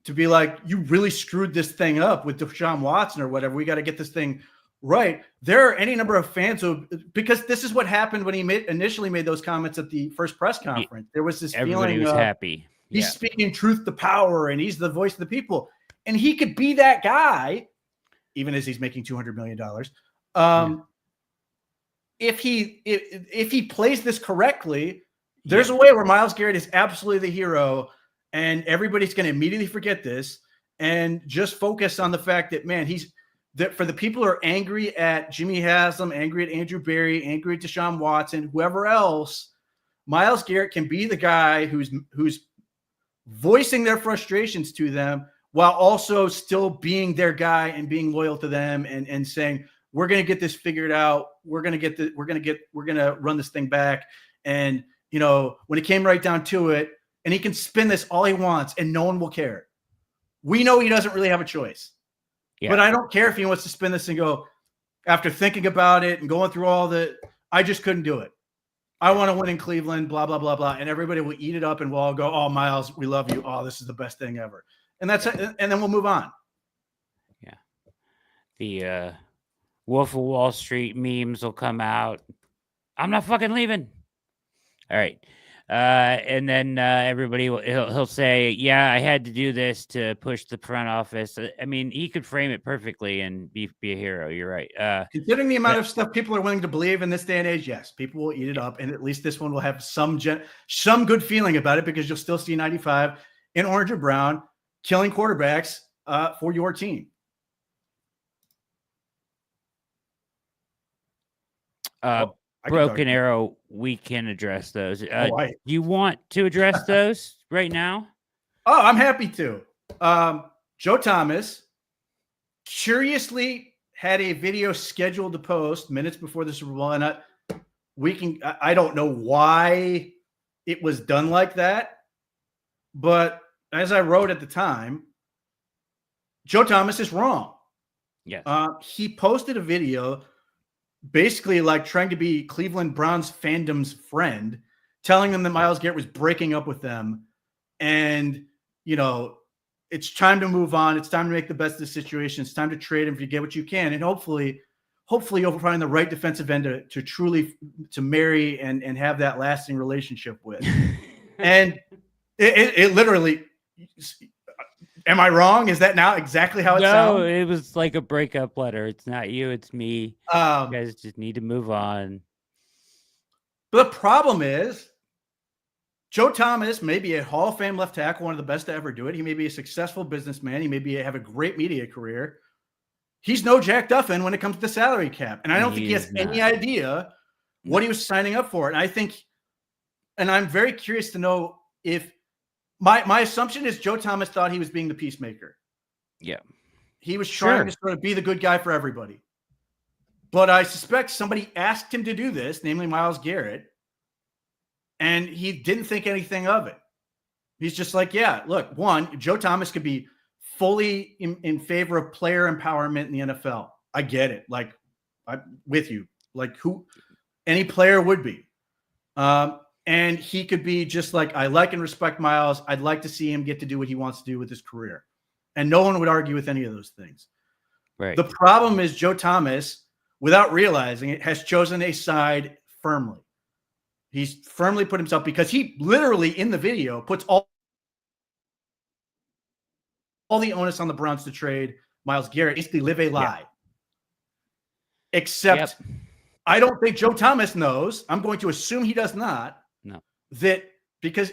To be like, you really screwed this thing up with Deshaun Watson or whatever. We got to get this thing right. There are any number of fans because this is what happened when he initially made those comments at the first press conference. There was this everybody feeling was happy. He's speaking truth to power, and he's the voice of the people. And he could be that guy, even as he's making $200 million. If he plays this correctly, There's a way where Myles Garrett is absolutely the hero, and everybody's going to immediately forget this and just focus on the fact that, man, that for the people who are angry at Jimmy Haslam, angry at Andrew Berry, angry at Deshaun Watson, whoever else, Myles Garrett can be the guy who's voicing their frustrations to them while also still being their guy and being loyal to them and saying, we're going to get this figured out. We're going to run this thing back. And, when it came right down to it, and he can spin this all he wants and no one will care. We know he doesn't really have a choice. Yeah. But I don't care if he wants to spin this and go, after thinking about it and going through I just couldn't do it. I want to win in Cleveland, blah, blah, blah, blah. And everybody will eat it up and we'll all go, oh, Myles, we love you. Oh, this is the best thing ever. And that's it. And then we'll move on. Yeah. The Wolf of Wall Street memes will come out. I'm not fucking leaving. All right. And then everybody he'll say, yeah, I had to do this to push the front office. I mean, he could frame it perfectly and be a hero. You're right. Considering the amount of stuff people are willing to believe in this day and age, yes, people will eat it up. And at least this one will have some good feeling about it, because you'll still see 95 in orange and brown killing quarterbacks for your team. Broken Arrow, we can address those. Do you want to address those right now? Oh, I'm happy to. Joe Thomas curiously had a video scheduled to post minutes before the Super Bowl, and I don't know why it was done like that, but as I wrote at the time, Joe Thomas is wrong. Yes. He posted a video basically like trying to be Cleveland Browns fandom's friend, telling them that Myles Garrett was breaking up with them. And, it's time to move on. It's time to make the best of the situation. It's time to trade him if you get what you can. And hopefully you'll find the right defensive end to truly to marry and have that lasting relationship with. And it literally, am I wrong? Is that now exactly how it sounds? No, it was like a breakup letter. It's not you, it's me. You guys just need to move on. But the problem is, Joe Thomas may be a Hall of Fame left tackle, one of the best to ever do it. He may be a successful businessman. He may have a great media career. He's no Jack Duffin when it comes to the salary cap. And I don't think he has any idea what he was signing up for. And I'm very curious to know if my assumption is Joe Thomas thought he was being the peacemaker. Yeah. He was trying to sort of be the good guy for everybody. But I suspect somebody asked him to do this, namely Myles Garrett, and he didn't think anything of it. He's just like, yeah, look, one, Joe Thomas could be fully in favor of player empowerment in the NFL. I get it. Like, I'm with you. Like, any player would be. And he could be just like, I like and respect Myles. I'd like to see him get to do what he wants to do with his career. And no one would argue with any of those things. Right. The problem is Joe Thomas, without realizing it, has chosen a side firmly. He's firmly put himself, because he literally in the video puts all the onus on the Browns to trade Myles Garrett, basically live a lie. Yeah. Except I don't think Joe Thomas knows. I'm going to assume he does not. No. That because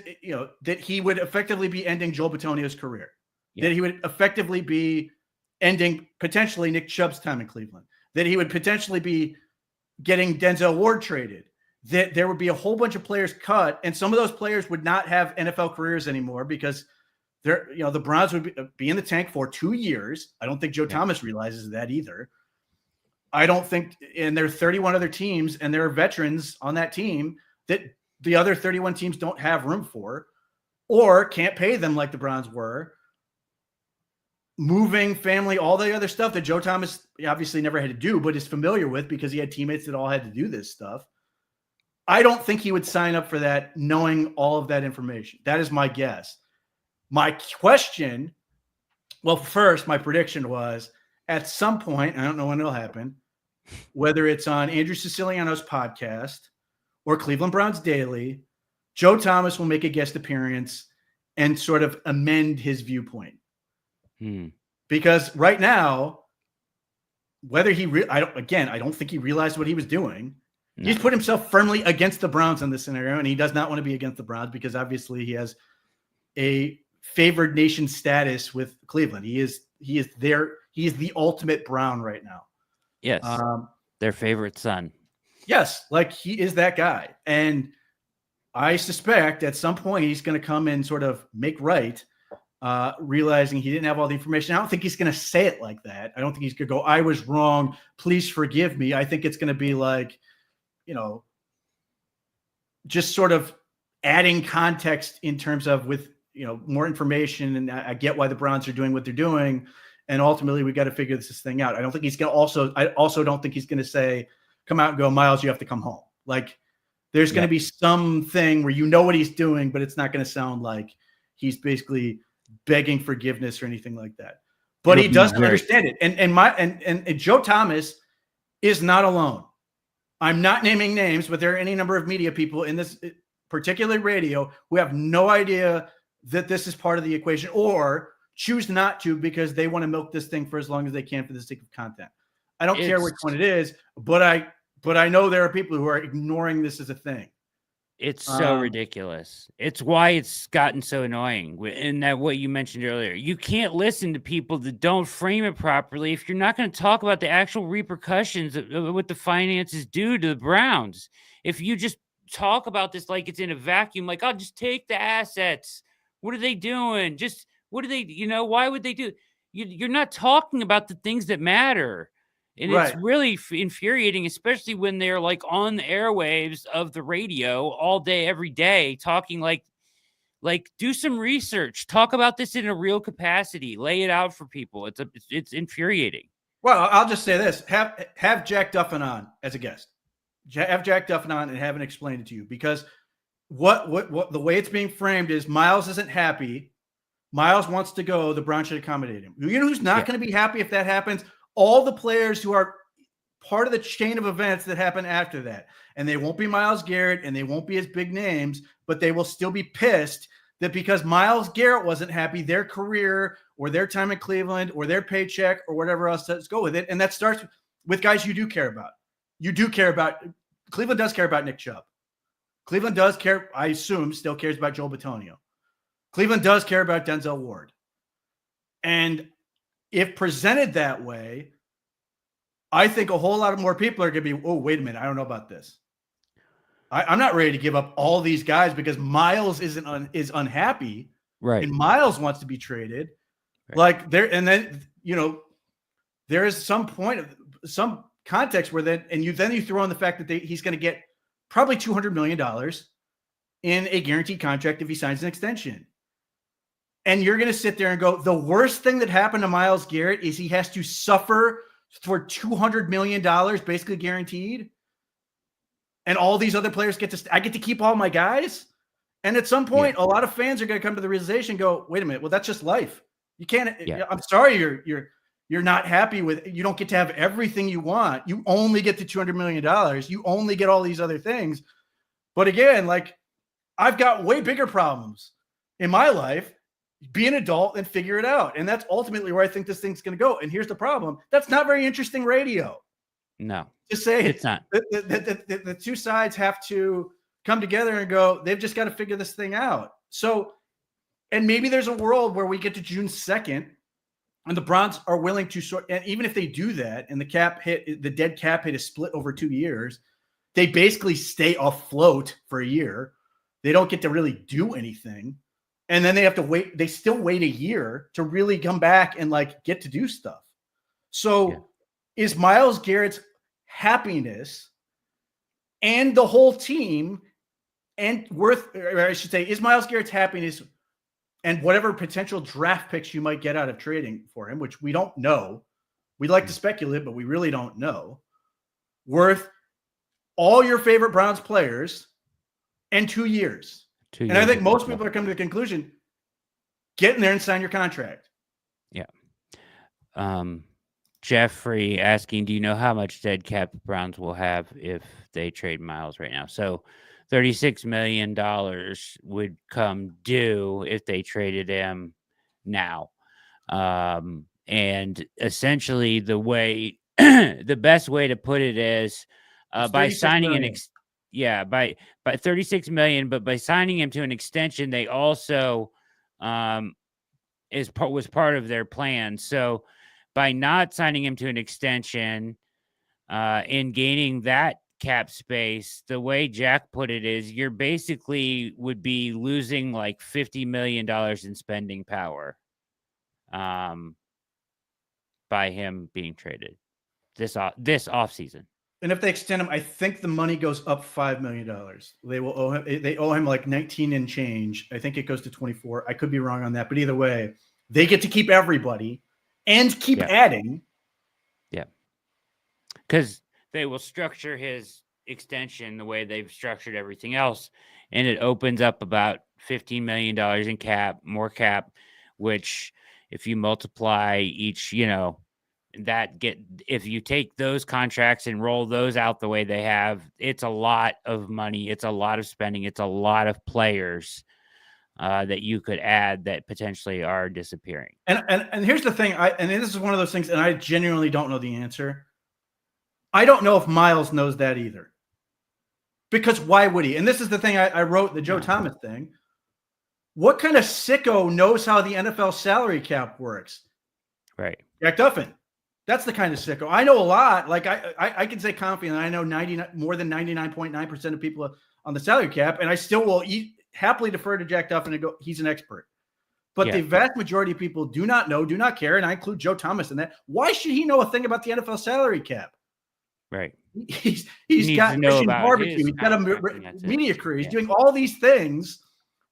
that he would effectively be ending Joel Bitonio's career. Yeah. That he would effectively be ending potentially Nick Chubb's time in Cleveland. That he would potentially be getting Denzel Ward traded. That there would be a whole bunch of players cut, and some of those players would not have NFL careers anymore because the Browns would be in the tank for 2 years. I don't think Joe Thomas realizes that either. I don't think, and there are 31 other teams, and there are veterans on that team that the other 31 teams don't have room for, or can't pay them like the Browns were. Moving, family, all the other stuff that Joe Thomas obviously never had to do, but is familiar with because he had teammates that all had to do this stuff. I don't think he would sign up for that knowing all of that information. That is my guess. My question, well, first, my prediction was at some point, I don't know when it'll happen, whether it's on Andrew Siciliano's podcast or Cleveland Browns Daily, Joe Thomas will make a guest appearance and sort of amend his viewpoint. Because right now, whether I don't think he realized what he was doing. He's No. put himself firmly against the Browns in this scenario, and he does not want to be against the Browns because obviously he has a favored nation status with Cleveland. He is the ultimate Brown right now. Yes. Their favorite son. Yes, like he is that guy. And I suspect at some point he's going to come and sort of make right, realizing he didn't have all the information. I don't think he's going to say it like that. I don't think he's going to go, I was wrong. Please forgive me. I think it's going to be like, just sort of adding context in terms of with, more information. And I get why the Browns are doing what they're doing. And ultimately we got to figure this thing out. I don't think he's going to I also don't think he's going to say, come out and go, Myles, you have to come home. Like there's going to be something where what he's doing, but it's not going to sound like he's basically begging forgiveness or anything like that. But he does understand it. And Joe Thomas is not alone. I'm not naming names, but there are any number of media people in this particular radio who have no idea that this is part of the equation or choose not to because they want to milk this thing for as long as they can for the sake of content. I don't care which one it is, but I know there are people who are ignoring this as a thing. It's so ridiculous. It's why it's gotten so annoying. And that what you mentioned earlier, you can't listen to people that don't frame it properly if you're not going to talk about the actual repercussions of what the finances do to the Browns. If you just talk about this like it's in a vacuum, like, oh, just take the assets. What are they doing? Just what do they, why would they do? You're not talking about the things that matter. And it's really infuriating, especially when they're like on the airwaves of the radio all day, every day, talking like do some research, talk about this in a real capacity, lay it out for people. It's infuriating. Well, I'll just say this: have Jack Duffin on as a guest. Have Jack Duffin on and have him explain it to you because what the way it's being framed is Myles isn't happy. Myles wants to go. The Browns should accommodate him. You know who's not going to be happy if that happens? All the players who are part of the chain of events that happen after that. And they won't be Myles Garrett and they won't be as big names, but they will still be pissed that because Myles Garrett wasn't happy, their career or their time in Cleveland or their paycheck or whatever else, let's go with it. And that starts with guys you do care about. Cleveland does care about Nick Chubb. Cleveland does care, I assume, still cares about Joel Bitonio. Cleveland does care about Denzel Ward. And if presented that way, I think a whole lot of more people are going to be, oh, wait a minute, I don't know about this. I'm not ready to give up all these guys because Myles is unhappy, right? And Myles wants to be traded, right. Like there, and then there is some point of some context where you throw in the fact that he's going to get probably $200 million in a guaranteed contract if he signs an extension. And you're going to sit there and go, the worst thing that happened to Myles Garrett is he has to suffer for $200 million, basically guaranteed. And all these other players I get to keep all my guys. And at some point, a lot of fans are going to come to the realization and go, wait a minute, well, that's just life. You can't, I'm sorry, you're not happy with, you don't get to have everything you want. You only get the $200 million. You only get all these other things. But again, like I've got way bigger problems in my life. Be an adult and figure it out. And that's ultimately where I think this thing's going to go. And here's the problem. That's not very interesting radio. No. Just say it's not. The two sides have to come together and go, they've just got to figure this thing out. So, and maybe there's a world where we get to June 2nd and the Browns are willing to sort, and even if they do that and the dead cap hit is split over 2 years, they basically stay afloat for a year. They don't get to really do anything. And then they have to wait. They still wait a year to really come back and like get to do stuff. So is Myles Garrett's happiness and the whole team and is Myles Garrett's happiness and whatever potential draft picks you might get out of trading for him, which we don't know. We like to speculate, but we really don't know, worth all your favorite Browns players and 2 years. And I think most people are coming to the conclusion, get in there and sign your contract. Yeah. Jeffrey asking, do you know how much dead cap the Browns will have if they trade Myles right now? So $36 million would come due if they traded him now. And essentially the best way to put it is It's by 36 signing million. by 36 million, but by signing him to an extension, they also was part of their plan. So by not signing him to an extension and gaining that cap space, the way Jack put it is you're basically would be losing like $50 million in spending power by him being traded this offseason. And if they extend him, I think the money goes up $5 million. They will owe him. They owe him like 19 and change. I think it goes to 24. I could be wrong on that, but either way, they get to keep everybody and keep adding. Yeah, because they will structure his extension the way they've structured everything else, and it opens up about $15 million in more cap, which if you multiply each, if you take those contracts and roll those out the way they have, it's a lot of money. It's a lot of spending. It's a lot of players that you could add that potentially are disappearing. And here's the thing. And this is one of those things, and I genuinely don't know the answer. I don't know if Myles knows that either. Because why would he? And this is the thing I wrote, the Joe Thomas thing. What kind of sicko knows how the NFL salary cap works? Right. Jack Duffin. That's the kind of sicko. I know a lot. Like I can say confidently, I know more than 99.9% of people on the salary cap, and I still will happily defer to Jack Duffin and go, he's an expert. But the vast majority of people do not know, do not care, and I include Joe Thomas in that. Why should he know a thing about the NFL salary cap? Right. He's got Mission Barbecue. He's got a media career. He's doing all these things.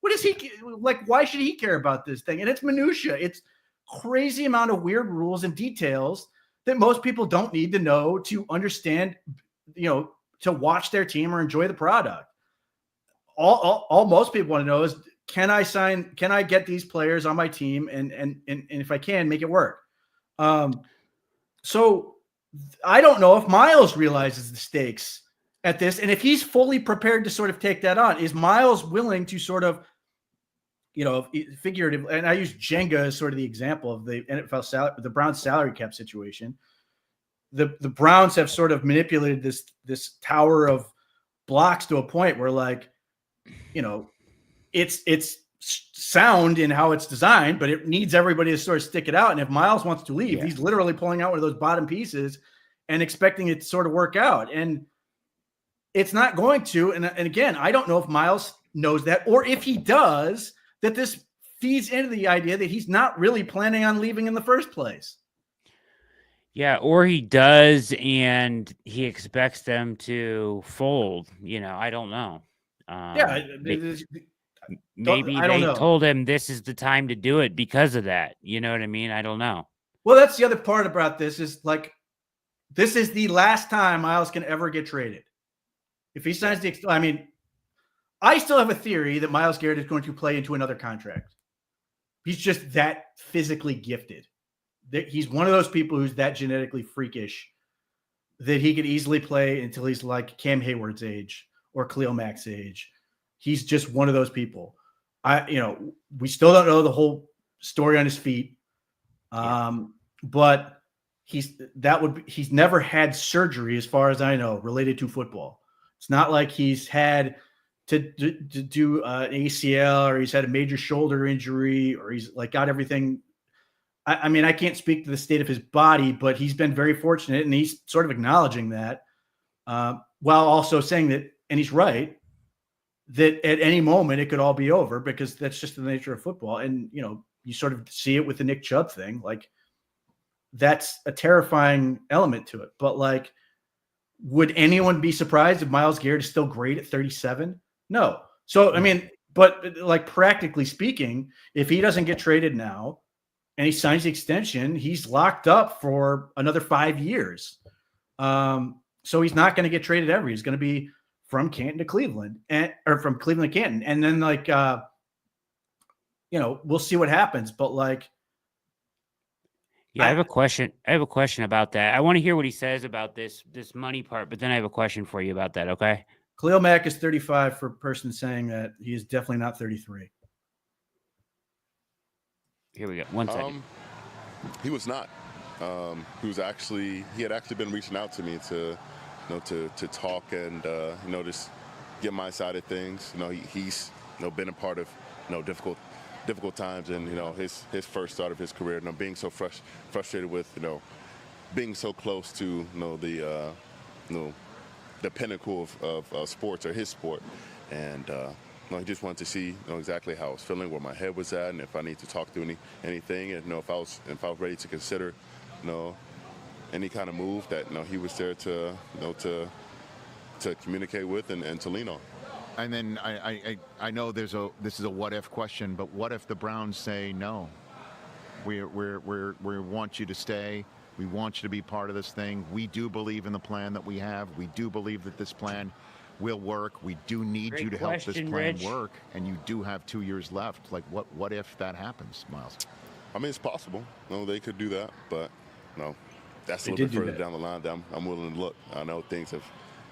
What is he like? Why should he care about this thing? And it's minutia. It's crazy amount of weird rules and details that most people don't need to know to understand, to watch their team or enjoy the product. All most people want to know is, can I get these players on my team? And if I can, make it work. So I don't know if Myles realizes the stakes at this, and if he's fully prepared to sort of take that on. Is Myles willing to sort of, figurative? And I use Jenga as sort of the example of the NFL the Browns salary cap situation. The Browns have sort of manipulated this tower of blocks to a point where, like, it's sound in how it's designed, but it needs everybody to sort of stick it out. And if Myles wants to leave, he's literally pulling out one of those bottom pieces and expecting it to sort of work out. And it's not going to. And again, I don't know if Myles knows that, or if he does, that this feeds into the idea that he's not really planning on leaving in the first place. Yeah, or he does, and he expects them to fold. I don't know. Maybe they told him this is the time to do it because of that. You know what I mean? I don't know. Well, that's the other part about this is, like, this is the last time Myles can ever get traded. If he signs I still have a theory that Myles Garrett is going to play into another contract. He's just that physically gifted. He's one of those people who's that genetically freakish that he could easily play until he's like Cam Hayward's age or Khalil Mack's age. He's just one of those people. We still don't know the whole story on his feet. But he's never had surgery, as far as I know, related to football. It's not like he's had to do an ACL, or he's had a major shoulder injury, or he's like got everything. I can't speak to the state of his body, but he's been very fortunate, and he's sort of acknowledging that, while also saying that, and he's right, that at any moment it could all be over, because that's just the nature of football. And, you sort of see it with the Nick Chubb thing. Like, that's a terrifying element to it. But, like, would anyone be surprised if Myles Garrett is still great at 37? No. So, but like, practically speaking, if he doesn't get traded now and he signs the extension, he's locked up for another 5 years. So he's not going to get traded ever. He's going to be from Canton to Cleveland, or from Cleveland to Canton. And then, like, we'll see what happens. But, like, I have a question. I have a question about that. I want to hear what he says about this money part, but then I have a question for you about that. Okay. Khalil Mack is 35 for a person saying that he is definitely not 33. Here we go. 1 second. He was not. He had actually been reaching out to me to to talk and just get my side of things. He's been a part of difficult times, and his first start of his career. Being so frustrated with being so close to the pinnacle of sports, or his sport, and he just wanted to see exactly how I was feeling, where my head was at, and if I need to talk through anything, and if I was ready to consider any kind of move, that he was there to communicate with and to lean on. And then I know this is a what if question, but what if the Browns say no? We want you to stay. We want you to be part of this thing. We do believe in the plan that we have. We do believe that this plan will work. We do need Great you to help this question, plan Rich. work, and you do have 2 years left. Like, what if that happens, Myles? I mean, it's possible. They could do that, but that's a They little did bit do further that. down the line. That I'm willing to look. I know things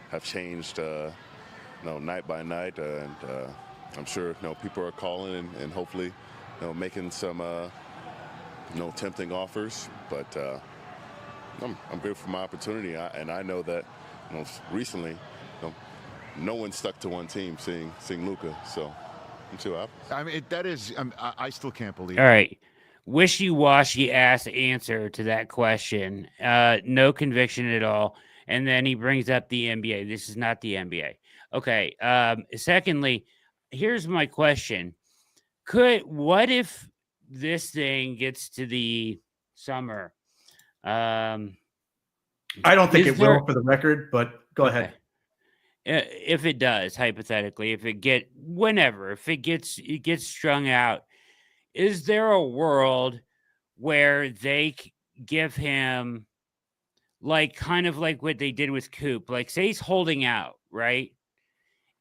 have changed, night by night, and I'm sure people are calling and hopefully making some tempting offers, but I'm grateful for my opportunity, and I know that recently no one stuck to one team, seeing Luka, so I'm too happy. I mean, that is, I still can't believe All it. right. Wishy-washy ass answer to that question. No conviction at all. And then he brings up the NBA. This is not the NBA. Okay. Secondly, here's my question. What if this thing gets to the summer? I don't think Is it there- will, for the record, but go ahead. If it does, hypothetically, if it gets strung out, is there a world where they give him kind of like what they did with Coop? Like, say he's holding out, right?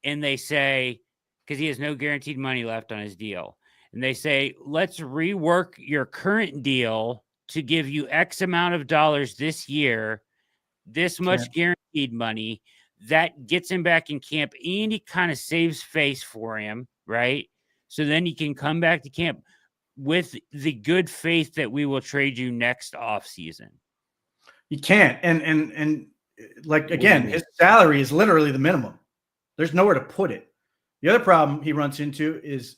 And they say, because he has no guaranteed money left on his deal, and they say, let's rework your current deal to give you X amount of dollars this year, this much guaranteed money. That gets him back in camp, and he kind of saves face for him, right? So then he can come back to camp with the good faith that we will trade you next offseason. You can't. And like, do you again, mean? his salary is literally the minimum. There's nowhere to put it. The other problem he runs into is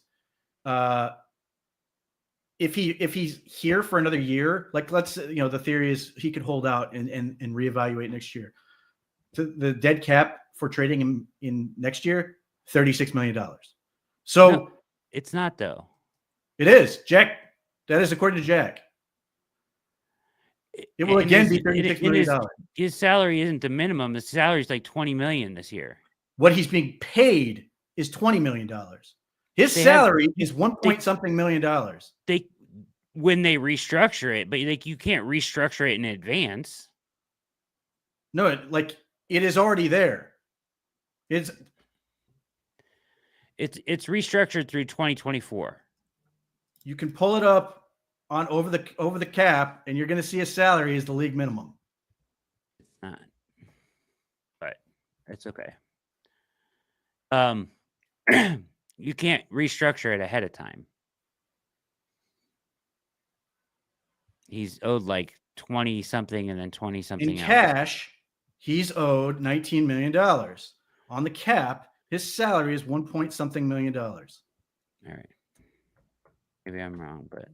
if he's here for another year, like, let's the theory is he could hold out and reevaluate next year. The dead cap for trading him in next year, $36 million. So No, it's not, though. it is, Jack. That is according to Jack. It will again be $36 million. His salary isn't the minimum. His salary is like $20 million this year. What he's being paid is $20 million. His They salary is $1.something million. When they restructure it, but you can't restructure it in advance. No, it is already there. It's restructured through 2024. You can pull it up on over the cap, and you're going to see his salary is the league minimum. It's not, but it's okay. You can't restructure it ahead of time. He's owed like 20 something and then 20 something In else. cash, he's owed $19 million. On the cap, his salary is $1.something million. All right. Maybe I'm wrong, but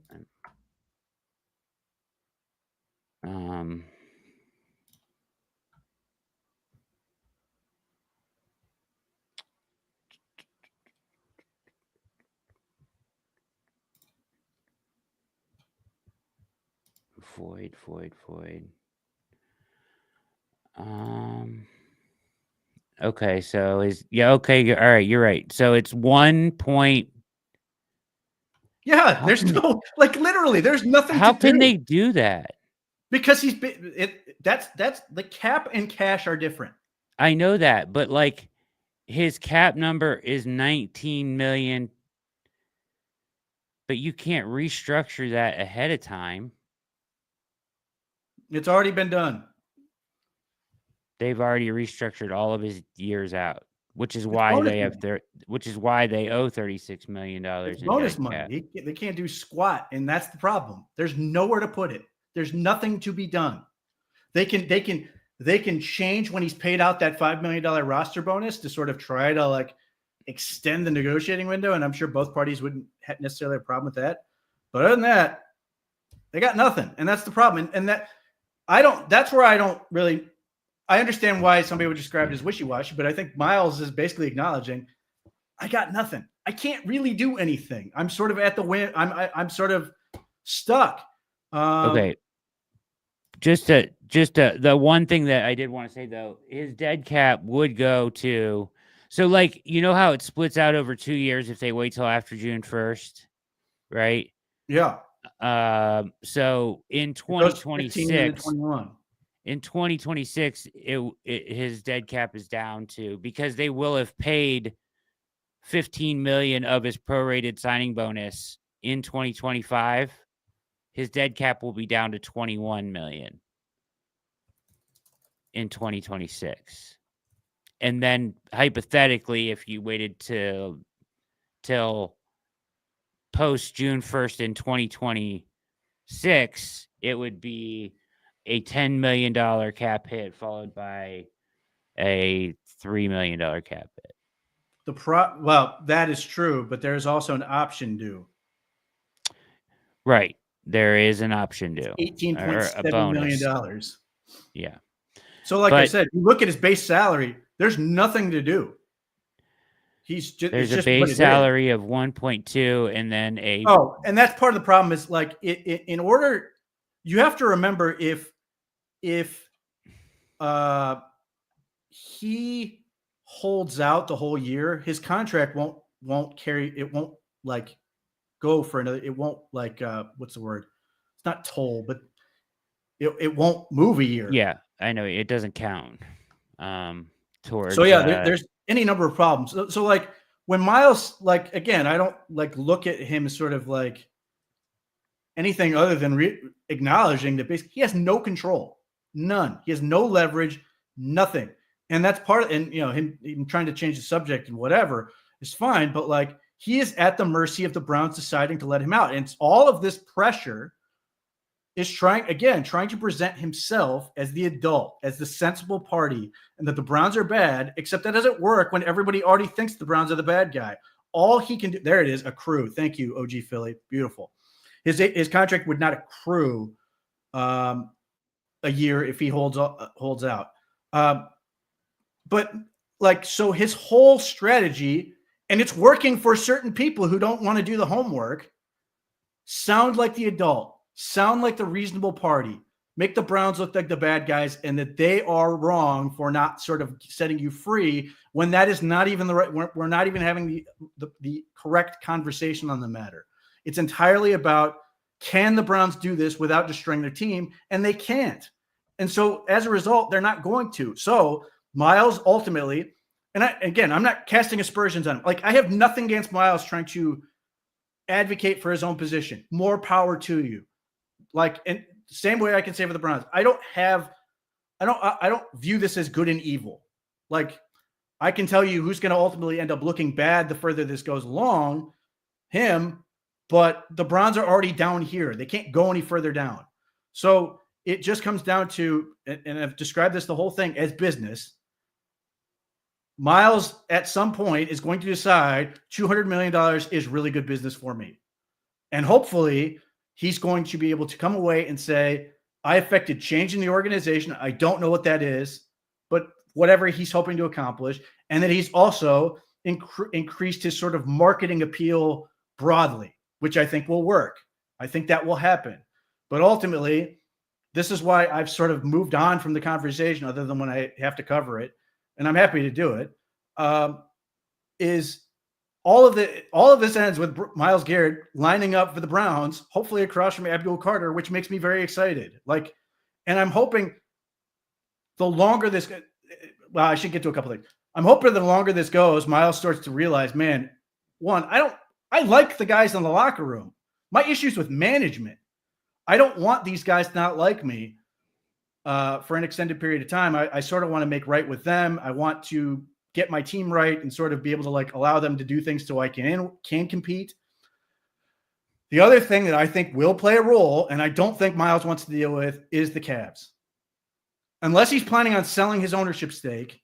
Void. Okay, so okay, all right, you're right. So it's 1 point. Yeah, there's no, literally, there's nothing How to do. can they do that? Because that's the cap and cash are different. I know that, but his cap number is 19 million, but you can't restructure that ahead of time. It's already been done. They've already restructured all of his years out, which is why bonus they have which is why they owe $36 million It's in bonus dead money. cap. They can't do squat, and that's the problem. There's nowhere to put it. There's nothing to be done. They can they can change when he's paid out that $5 million roster bonus to sort of try to like extend the negotiating window. And I'm sure both parties wouldn't necessarily have a problem with that. But other than that, they got nothing. And that's the problem. And that's where I don't really, I understand why somebody would describe it as wishy-washy, but I think Myles is basically acknowledging, I got nothing. I can't really do anything. I'm sort of at the win. I'm sort of stuck. Okay. The one thing that I did want to say though, his dead cap would go to, so like, you know how it splits out over 2 years if they wait till after June 1st, right? Yeah. So in 2026, his dead cap is down to, because they will have paid 15 million of his prorated signing bonus in 2025. His dead cap will be down to 21 million in 2026. And then hypothetically, if you waited till post June 1st in 2026, it would be a $10 million cap hit followed by a $3 million cap hit. Well, that is true, but there's also an option due. Right. There is an option due. $18.7 million. Yeah. So like I said, you look at his base salary, there's nothing to do. There's a base salary of 1.2 and then and that's part of the problem is like in order, you have to remember if he holds out the whole year, his contract won't carry, it won't like go for another, it won't like what's the word? It's not toll, but it won't move a year. Yeah, I know it doesn't count towards. So yeah, there's any number of problems. So like when Myles, like again, I don't like look at him as sort of like anything other than acknowledging that basically he has no control, none. He has no leverage, nothing. And that's part of, and him trying to change the subject and whatever is fine, but like he is at the mercy of the Browns deciding to let him out. And it's all of this pressure is trying to present himself as the adult, as the sensible party, and that the Browns are bad, except that doesn't work when everybody already thinks the Browns are the bad guy. All he can do, there it is, accrue. Thank you, OG Philly. Beautiful. His contract would not accrue a year if he holds out. But like, so his whole strategy, and it's working for certain people who don't want to do the homework, sound like the adult, sound like the reasonable party, make the Browns look like the bad guys, and that they are wrong for not sort of setting you free when that is not even the right, we're not even having the correct conversation on the matter. It's entirely about, can the Browns do this without destroying their team? And they can't. And so as a result, they're not going to. So Myles ultimately, and I'm not casting aspersions on him. Like, I have nothing against Myles trying to advocate for his own position. More power to you. Like, and same way I can say for the Browns, I don't view this as good and evil. Like, I can tell you who's going to ultimately end up looking bad the further this goes along, him, but the Browns are already down here. They can't go any further down. So it just comes down to, and I've described this, the whole thing as business. Myles at some point is going to decide $200 million is really good business for me. And hopefully he's going to be able to come away and say, I affected change in the organization. I don't know what that is, but whatever he's hoping to accomplish. And that he's also increased his sort of marketing appeal broadly, which I think will work. I think that will happen. But ultimately, this is why I've sort of moved on from the conversation, other than when I have to cover it, and I'm happy to do it. Is all of this ends with Myles Garrett lining up for the Browns, hopefully across from Abdul Carter, which makes me very excited. Like, and I'm hoping the longer this, well, I should get to a couple things. I'm hoping the longer this goes, Myles starts to realize, man, one, I like the guys in the locker room. My issue's with management. I don't want these guys to not like me for an extended period of time. I sort of want to make right with them. I want to get my team right and sort of be able to like allow them to do things so I can compete. The other thing that I think will play a role, and I don't think Myles wants to deal with, is the Cavs. unless he's planning on selling his ownership stake,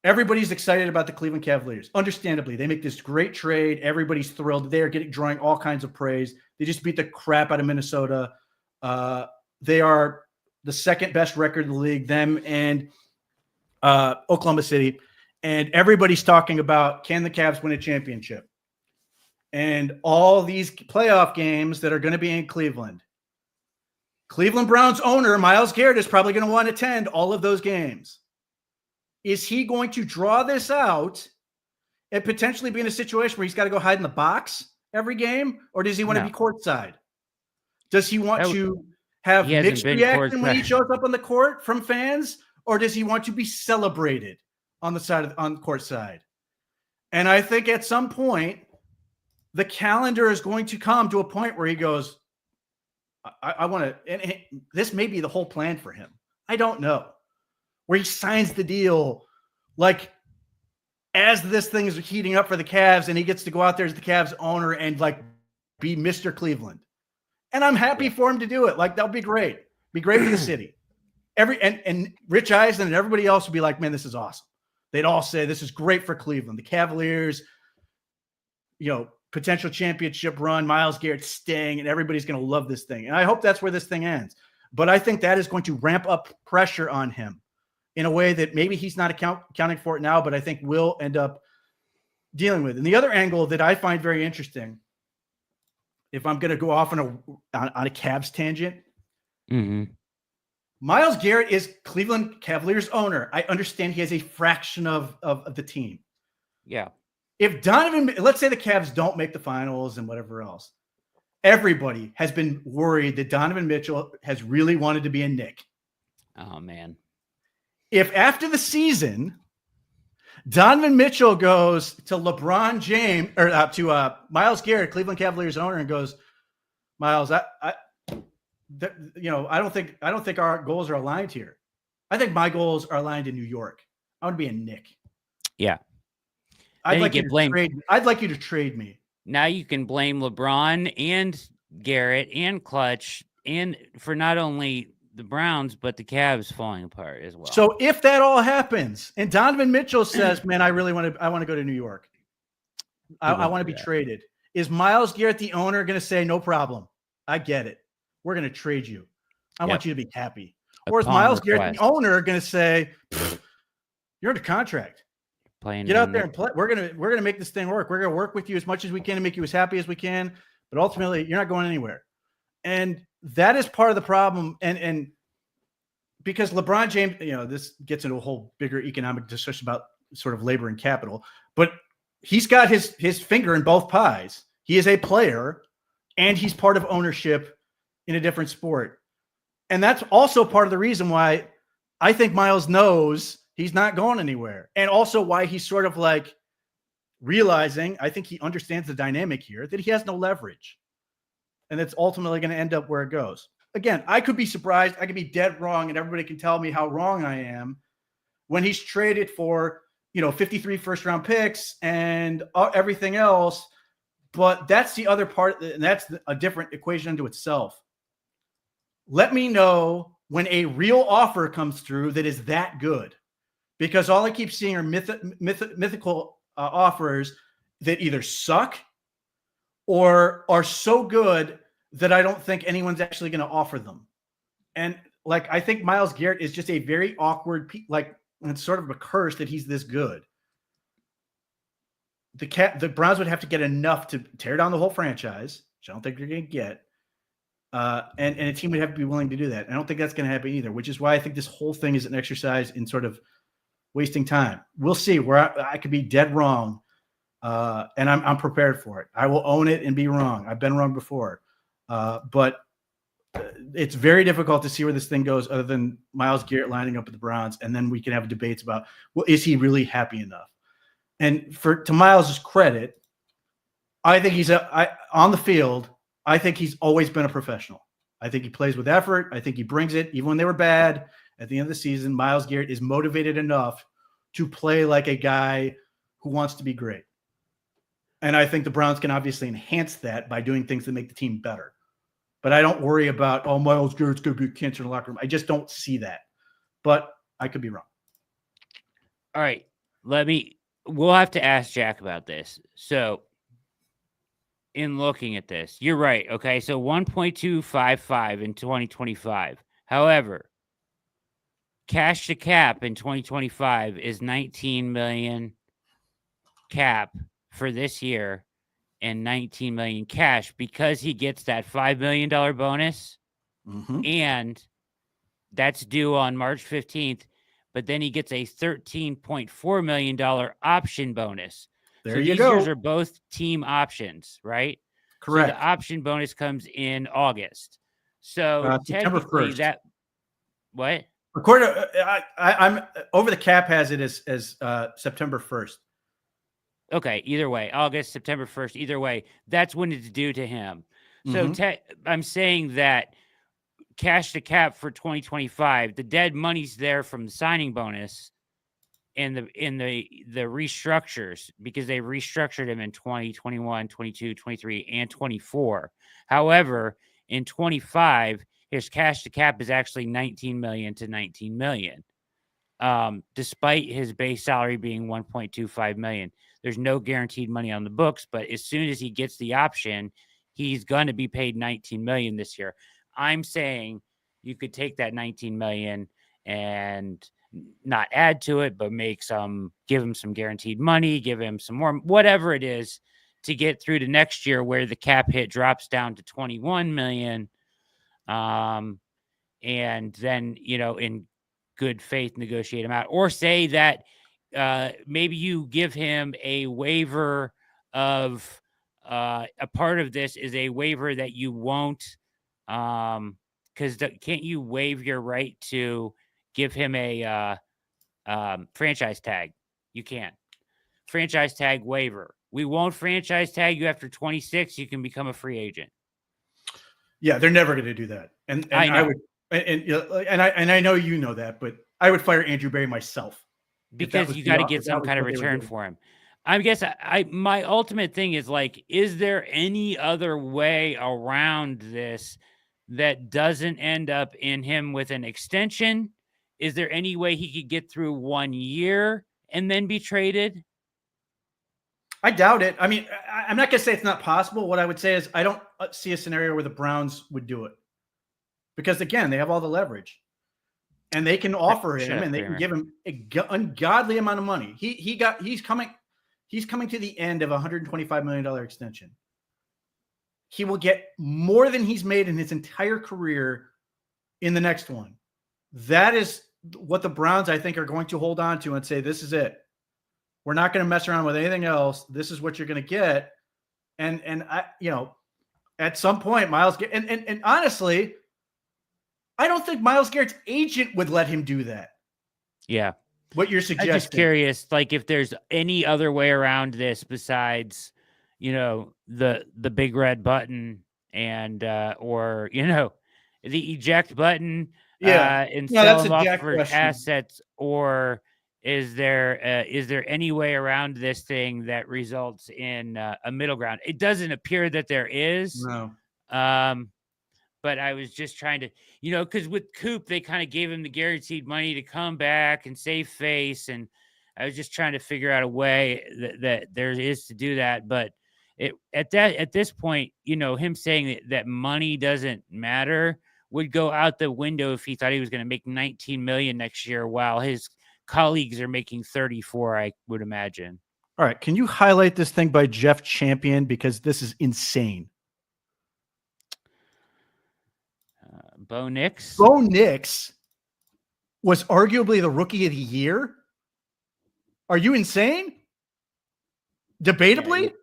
everybody's excited about the Cleveland Cavaliers. Understandably, they make this great trade. Everybody's thrilled. They are drawing all kinds of praise. They just beat the crap out of Minnesota. They are the second best record in the league, them and Oklahoma City. And everybody's talking about, can the Cavs win a championship? And all these playoff games that are going to be in Cleveland. Cleveland Browns owner Myles Garrett is probably going to want to attend all of those games. Is he going to draw this out and potentially be in a situation where he's got to go hide in the box every game? Or does he want to be courtside? Does he want to have mixed reaction when he shows up on the court from fans? Or does he want to be celebrated on the court side? And I think at some point, the calendar is going to come to a point where he goes, I want to, and this may be the whole plan for him. I don't know. Where he signs the deal, like as this thing is heating up for the Cavs, and he gets to go out there as the Cavs owner and like be Mr. Cleveland. And I'm happy for him to do it. Like, that'll be great. Be great for the city. And Rich Eisen and everybody else would be like, man, this is awesome. They'd all say this is great for Cleveland. The Cavaliers, potential championship run, Myles Garrett staying, and everybody's going to love this thing. And I hope that's where this thing ends. But I think that is going to ramp up pressure on him in a way that maybe he's not accounting for it now, but I think we'll end up dealing with. And the other angle that I find very interesting, if I'm going to go off on a Cavs tangent, Myles Garrett is Cleveland Cavaliers owner. I understand he has a fraction of the team. Yeah. If let's say the Cavs don't make the finals and whatever else, everybody has been worried that Donovan Mitchell has really wanted to be a Knick. Oh, man. If after the season, Donovan Mitchell goes to LeBron James or to Myles Garrett, Cleveland Cavaliers owner, and goes, Myles, I don't think our goals are aligned here. I think my goals are aligned in New York. I want to be a Knick. Yeah. I'd like you to trade me. Now you can blame LeBron and Garrett and Clutch and for not only the Browns, but the Cavs falling apart as well. So if that all happens and Donovan Mitchell says, man, I want to go to New York. I want to be traded. Is Myles Garrett, the owner, going to say, no problem? I get it. We're going to trade you. I want you to be happy. Or is Myles Garrett, the owner, going to say, you're under contract. Get out there and play. We're gonna make this thing work. We're gonna work with you as much as we can to make you as happy as we can. But ultimately, you're not going anywhere. And that is part of the problem. And because LeBron James, this gets into a whole bigger economic discussion about sort of labor and capital. But he's got his finger in both pies. He is a player, and he's part of ownership in a different sport. And that's also part of the reason why I think Myles knows he's not going anywhere. And also why he's sort of like realizing, I think he understands the dynamic here, that he has no leverage. And it's ultimately going to end up where it goes. Again, I could be surprised. I could be dead wrong, and everybody can tell me how wrong I am when he's traded for, 53 first-round picks and everything else. But that's the other part, and that's a different equation unto itself. Let me know when a real offer comes through that is that good. Because all I keep seeing are mythical offers that either suck or are so good that I don't think anyone's actually going to offer them. And I think Myles Garrett is just a very awkward, it's sort of a curse that he's this good. The Browns would have to get enough to tear down the whole franchise, which I don't think they're going to get. And a team would have to be willing to do that. I don't think that's going to happen either, which is why I think this whole thing is an exercise in sort of wasting time. We'll see where I could be dead wrong. And I'm prepared for it. I will own it and be wrong. I've been wrong before. But it's very difficult to see where this thing goes other than Myles Garrett lining up with the Browns. And then we can have debates about, well, is he really happy enough? And to Myles' credit, I think he's on the field. I think he's always been a professional. I think he plays with effort. I think he brings it. Even when they were bad, at the end of the season, Myles Garrett is motivated enough to play like a guy who wants to be great. And I think the Browns can obviously enhance that by doing things that make the team better. But I don't worry about, Myles Garrett's going to be a cancer in the locker room. I just don't see that. but I could be wrong. All right. We'll have to ask Jack about this. So, in looking at this, you're right. Okay. So 1.255 in 2025. However, cash to cap in 2025 is 19 million cap for this year and 19 million cash because he gets that $5 million bonus and that's due on March 15th. But then he gets a $13.4 million option bonus. There So you these go. years are both team options, right? Correct. So the option bonus comes in August. So September technically 1st. What? According to, I'm over the cap has it as September 1st. Okay, either way, August, September 1st, either way, that's when it's due to him. So I'm saying that cash to cap for 2025, the dead money's there from the signing bonus and the restructures because they restructured him in 2021, 22, 23, and 24. However, in 25, his cash to cap is actually 19 million to 19 million. Despite his base salary being 1.25 million. There's no guaranteed money on the books, but as soon as he gets the option, he's going to be paid 19 million this year. I'm saying you could take that 19 million and not add to it, but give him some guaranteed money, give him some more, whatever it is to get through to next year where the cap hit drops down to 21 million. And then, in good faith, negotiate him out, or say that maybe you give him a waiver of a part of this is a waiver that you won't, because can't you waive your right to give him a franchise tag? You can't. Franchise tag waiver. We won't franchise tag you after 26. You can become a free agent. Yeah, they're never going to do that. And I know. I know you know that, but I would fire Andrew Berry myself because you got to get some kind of return for him. I guess my ultimate thing is like, is there any other way around this that doesn't end up in him with an extension? Is there any way he could get through 1 year and then be traded? I doubt it. I mean, I'm not going to say it's not possible. What I would say is I don't see a scenario where the Browns would do it because, again, they have all the leverage and they can offer him and they can give him an ungodly amount of money. He's coming to the end of a $125 million extension. He will get more than he's made in his entire career in the next one. That is what the Browns, I think, are going to hold on to and say, this is it. We're not going to mess around with anything else. This is what you're going to get. And I, at some point, Myles Garrett, and honestly, I don't think Myles Garrett's agent would let him do that. Yeah. What you're suggesting. I'm just curious, like if there's any other way around this besides, the big red button and, or, the eject button, and sell them off for assets, or is there any way around this thing that results in a middle ground? It doesn't appear that there is. No. But I was just trying to, because with Coop, they kind of gave him the guaranteed money to come back and save face. And I was just trying to figure out a way that there is to do that. But at this point, him saying that money doesn't matter would go out the window if he thought he was going to make 19 million next year while his colleagues are making 34, I would imagine. All right. Can you highlight this thing by Jeff Champion? Because this is insane. Bo Nix. Bo Nix was arguably the rookie of the year. Are you insane? Debatably?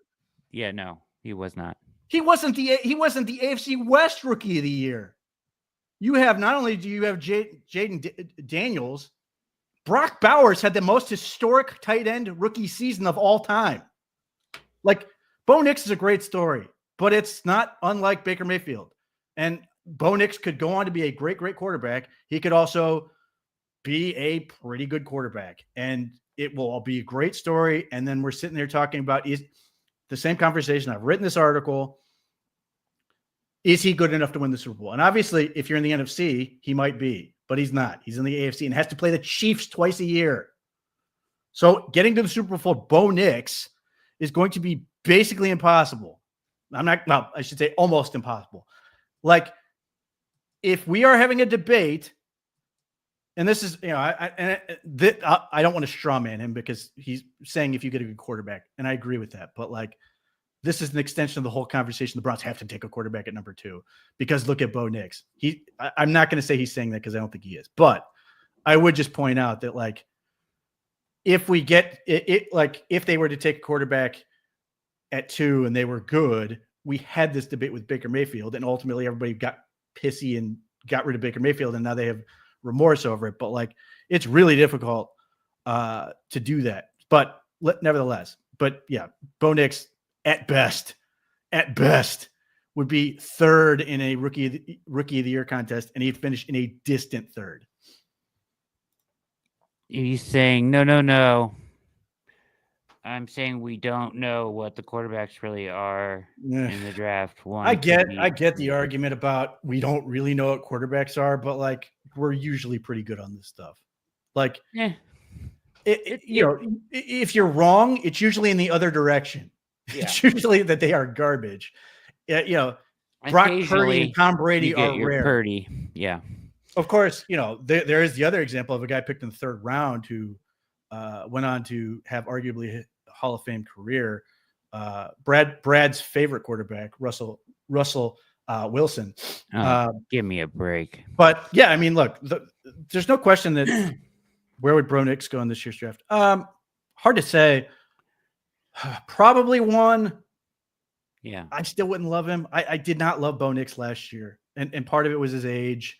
Yeah, no, he was not. He wasn't the AFC West rookie of the year. You have, not only do you have Jaden Daniels, Brock Bowers had the most historic tight end rookie season of all time. Like, Bo Nix is a great story, but it's not unlike Baker Mayfield. And Bo Nix could go on to be a great, great quarterback. He could also be a pretty good quarterback. And it will all be a great story. And then we're sitting there talking about the same conversation. I've written this article. Is he good enough to win the Super Bowl? And obviously, if you're in the NFC, he might be. but he's not. He's in the AFC and has to play the Chiefs twice a year. So getting to the Super Bowl for Bo Nix is going to be basically impossible. I should say almost impossible. Like, if we are having a debate, and this is, I don't want to straw man him because he's saying if you get a good quarterback, and I agree with that. But like, this is an extension of the whole conversation. The Browns have to take a quarterback at number 2 because look at Bo Nix. I'm not going to say he's saying that because I don't think he is, but I would just point out that like, if we get it, like if they were to take a quarterback at 2 and they were good, we had this debate with Baker Mayfield, and ultimately everybody got pissy and got rid of Baker Mayfield, and now they have remorse over it. But like, it's really difficult to do that. But nevertheless, yeah, Bo Nix at best would be 3rd in a rookie of the year contest, and he'd finish in a distant 3rd. He's saying no. I'm saying we don't know what the quarterbacks really are in the draft. I get the argument about we don't really know what quarterbacks are, but like, we're usually pretty good on this stuff. Like, if you're wrong, it's usually in the other direction. Yeah. It's usually that they are garbage. Brock Purdy and Tom Brady are rare. Purdy, yeah. Of course, there is the other example of a guy picked in the 3rd round who went on to have arguably a Hall of Fame career. Brad's favorite quarterback, Russell Wilson. Give me a break. But yeah, I mean, look, there's no question that where would Bo Nix go in this year's draft? Hard to say. Probably 1. Yeah, I still wouldn't love him. I did not love Bo Nix last year, and part of it was his age.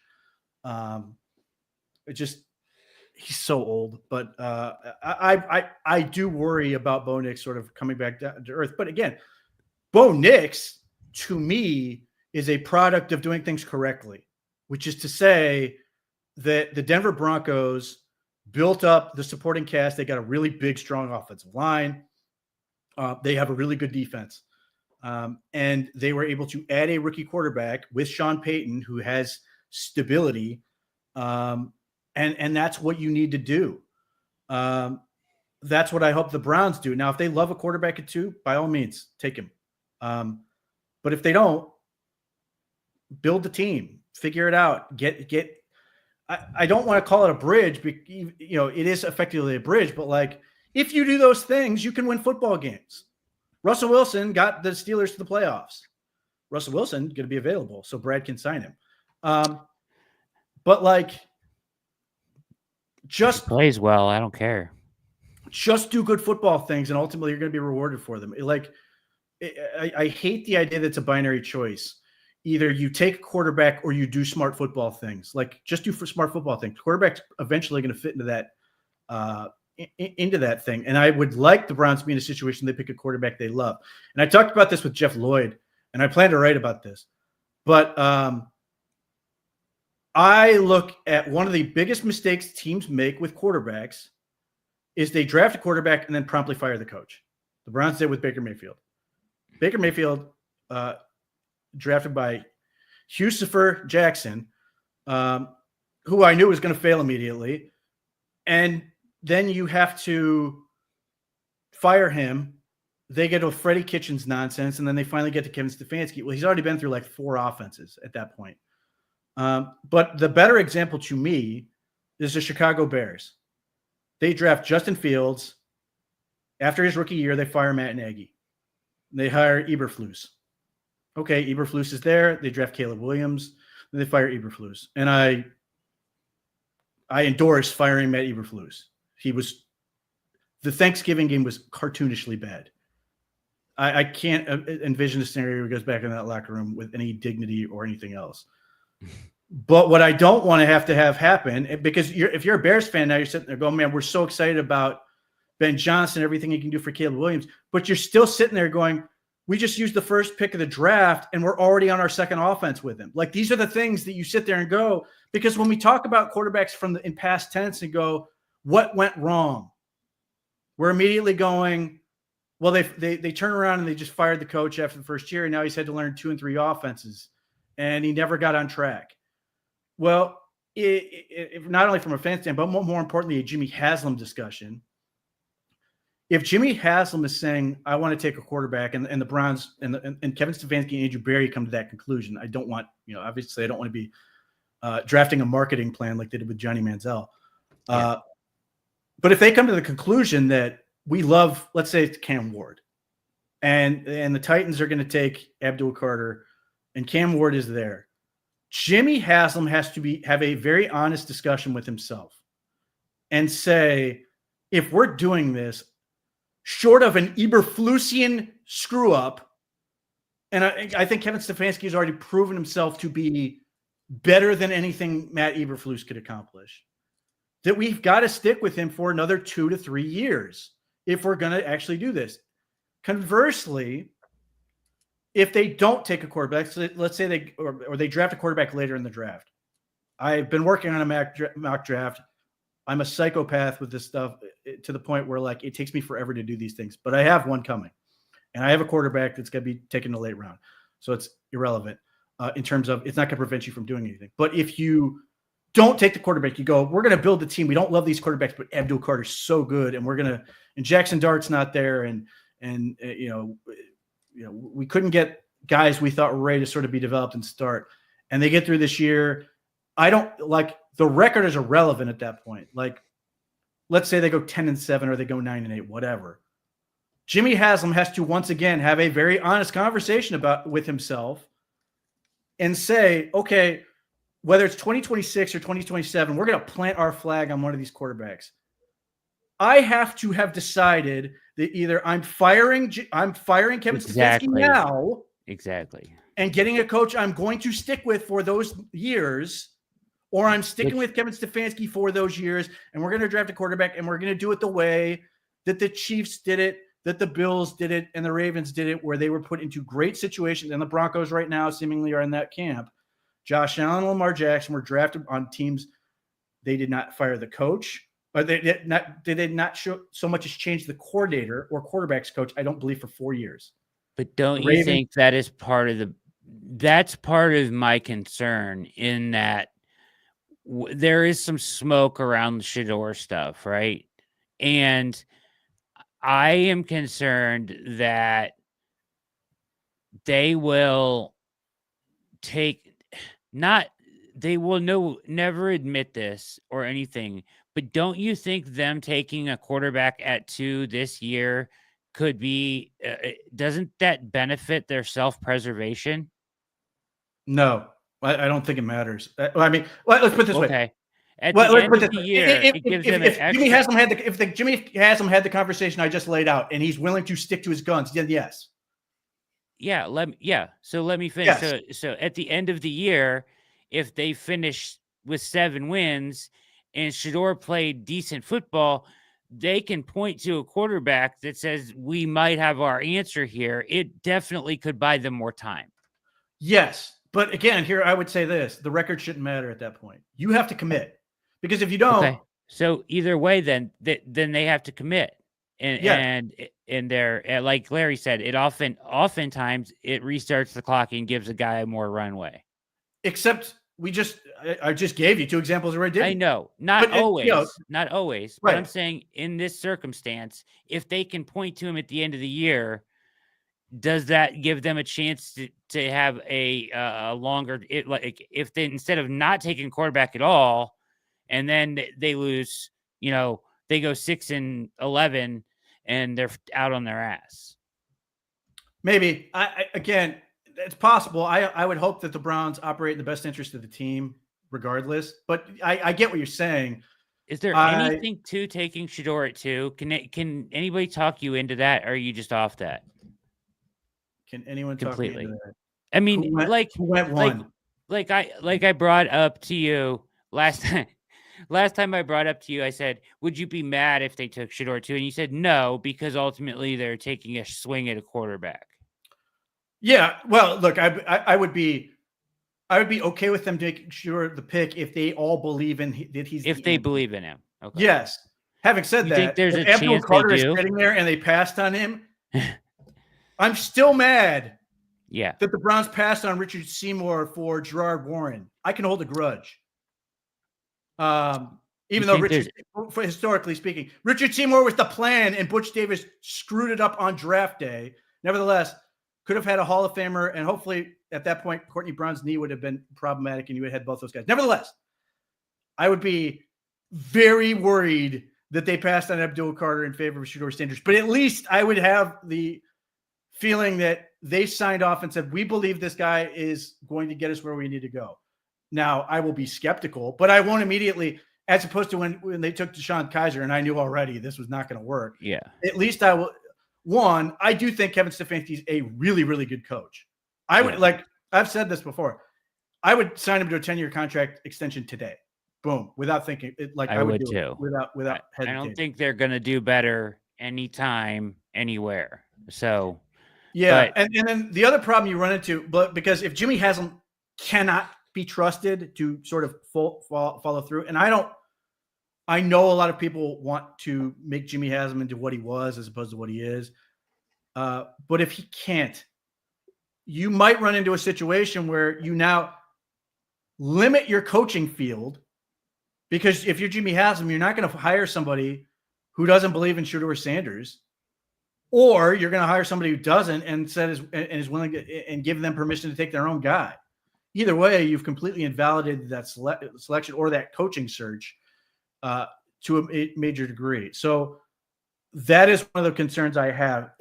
He's so old, but I do worry about Bo Nix sort of coming back down to earth. But again, Bo Nix to me is a product of doing things correctly, which is to say that the Denver Broncos built up the supporting cast. They got a really big, strong offensive line. They have a really good defense. And they were able to add a rookie quarterback with Sean Payton, who has stability. And that's what you need to do. That's what I hope the Browns do. Now, if they love a quarterback at 2, by all means, take him. But if they don't, build the team, figure it out, I don't want to call it a bridge, but it is effectively a bridge, but like, if you do those things, you can win football games. Russell Wilson got the Steelers to the playoffs. Russell Wilson going to be available, so Brad can sign him. But like, just plays well. I don't care. Just do good football things, and ultimately you're going to be rewarded for them. I hate the idea that it's a binary choice. Either you take a quarterback or you do smart football things. Like, just do for smart football things. Quarterback's eventually going to fit into that thing. And I would like the Browns to be in a situation they pick a quarterback they love. And I talked about this with Jeff Lloyd, and I plan to write about this. But I look at one of the biggest mistakes teams make with quarterbacks is they draft a quarterback and then promptly fire the coach. The Browns did with Baker Mayfield. Baker Mayfield, drafted by Husifer Jackson, who I knew was going to fail immediately. And then you have to fire him. They get to Freddie Kitchens nonsense, and then they finally get to Kevin Stefanski. Well, he's already been through like 4 offenses at that point. But the better example to me is the Chicago Bears. They draft Justin Fields. After his rookie year, they fire Matt Nagy. They hire Eberflus. Okay, Eberflus is there. They draft Caleb Williams. Then they fire Eberflus. And I endorse firing Matt Eberflus. The Thanksgiving game was cartoonishly bad. I can't envision a scenario where he goes back in that locker room with any dignity or anything else. But what I don't want to have happen, because if you're a Bears fan now, you're sitting there going, man, we're so excited about Ben Johnson, everything he can do for Caleb Williams. But you're still sitting there going, we just used the first pick of the draft and we're already on our second offense with him. Like, these are the things that you sit there and go, because when we talk about quarterbacks in past tense and go, what went wrong? We're immediately going, well, they turn around and they just fired the coach after the first year, and now he's had to learn 2 and 3 offenses, and he never got on track. Well, not only from a fan standpoint, but more importantly, a Jimmy Haslam discussion. If Jimmy Haslam is saying, I want to take a quarterback, and the Browns and Kevin Stefanski and Andrew Berry come to that conclusion, I don't want, obviously I don't want to be drafting a marketing plan like they did with Johnny Manziel. But if they come to the conclusion that we love, let's say it's Cam Ward, and the Titans are going to take Abdul Carter, and Cam Ward is there, Jimmy Haslam has to have a very honest discussion with himself and say, if we're doing this, short of an Eberflusian screw up, and I think Kevin Stefanski has already proven himself to be better than anything Matt Eberflus could accomplish, that we've got to stick with him for another 2 to 3 years if we're going to actually do this. Conversely, if they don't take a quarterback, so let's say they draft a quarterback later in the draft. I've been working on a mock draft. I'm a psychopath with this stuff to the point where it takes me forever to do these things, but I have one coming, and I have a quarterback that's going to be taken in the late round. So it's irrelevant in terms of, it's not going to prevent you from doing anything. But if you don't take the quarterback, you go, we're going to build the team. We don't love these quarterbacks, but Abdul Carter's so good. And and Jackson Dart's not there. And we couldn't get guys we thought were ready to sort of be developed and start. And they get through this year. I don't the record is irrelevant at that point. Let's say they go 10-7 or they go 9-8, whatever. Jimmy Haslam has to once again have a very honest conversation with himself and say, okay, whether it's 2026 or 2027, we're going to plant our flag on one of these quarterbacks. I have to have decided that either I'm firing Kevin Stefanski now, and getting a coach I'm going to stick with for those years, or I'm sticking with Kevin Stefanski for those years, and we're going to draft a quarterback, and we're going to do it the way that the Chiefs did it, that the Bills did it, and the Ravens did it, where they were put into great situations, and the Broncos right now seemingly are in that camp. Josh Allen and Lamar Jackson were drafted on teams. They did not fire the coach, but they did not show so much as change the coordinator or quarterback's coach, I don't believe, for 4 years. But don't you think that is that's part of my concern, in that there is some smoke around the Shador stuff, right? And I am concerned that they will never admit this or anything, but don't you think them taking a quarterback at 2 this year could be, doesn't that benefit their self-preservation? No, I don't think it matters. I mean, let's put this way. Okay. At the end of the year, it gives them an extra. Jimmy Haslam had the conversation I just laid out, and he's willing to stick to his guns, then yes. So let me finish. Yes. So at the end of the year, if they finish with 7 wins and Shador played decent football, they can point to a quarterback that says we might have our answer here. It definitely could buy them more time. Yes. But again, here I would say this: the record shouldn't matter at that point. You have to commit, because if you don't, okay. So either way, then they have to commit, and they're, like Larry said, oftentimes it restarts the clock and gives a guy more runway. Except I just gave you 2 examples where I did. I know, not always, right. But I'm saying in this circumstance, if they can point to him at the end of the year, does that give them a chance to have a longer, if they, instead of not taking quarterback at all, and then they lose, they go 6-11 and they're out on their ass? Maybe. Again, it's possible. I would hope that the Browns operate in the best interest of the team regardless, but I get what you're saying. Is there anything to taking Shador at 2? Can anybody talk you into that, or are you just off that? Can anyone completely talk me into that? I mean, who went one? Like I brought up to you last time. Last time I brought up to you, I said, would you be mad if they took Shador 2? And you said no, because ultimately they're taking a swing at a quarterback. Yeah. Well, look, I would be okay with them taking Shador the pick if they all believe that he's. If they believe in him. Okay. Yes. Having said you that, think there's if a Abdul chance Carter they is do? sitting there and they passed on him, I'm still mad. Yeah. That the Browns passed on Richard Seymour for Gerard Warren. I can hold a grudge. Even You though think there's historically speaking, Richard Seymour was the plan and Butch Davis screwed it up on draft day. Nevertheless, could have had a Hall of Famer, and hopefully at that point, Courtney Brown's knee would have been problematic and you would have had both those guys. Nevertheless, I would be very worried that they passed on Abdul Carter in favor of Shedeur Sanders. But at least I would have the feeling that they signed off and said, we believe this guy is going to get us where we need to go. Now, I will be skeptical, but I won't immediately, as opposed to when they took DeShone Kizer, and I knew already this was not going to work. Yeah. At least I will. One, I do think Kevin Stefanski is a really, really good coach. I would like, I've said this before, I would sign him to a 10-year contract extension today. Boom. Without thinking it. Like I would do too. Without hesitating. I don't think they're going to do better anytime, anywhere. So, yeah. And then the other problem you run into, but because if Jimmy Haslam cannot be trusted to sort of follow through, and I know a lot of people want to make Jimmy Haslam into what he was as opposed to what he is. But if he can't, you might run into a situation where you now limit your coaching field, because if you're Jimmy Haslam, you're not going to hire somebody who doesn't believe in Shedeur Sanders, or you're going to hire somebody who doesn't and is willing to, and give them permission to take their own guy. Either way, you've completely invalidated that selection or that coaching search to a major degree. So that is one of the concerns I have.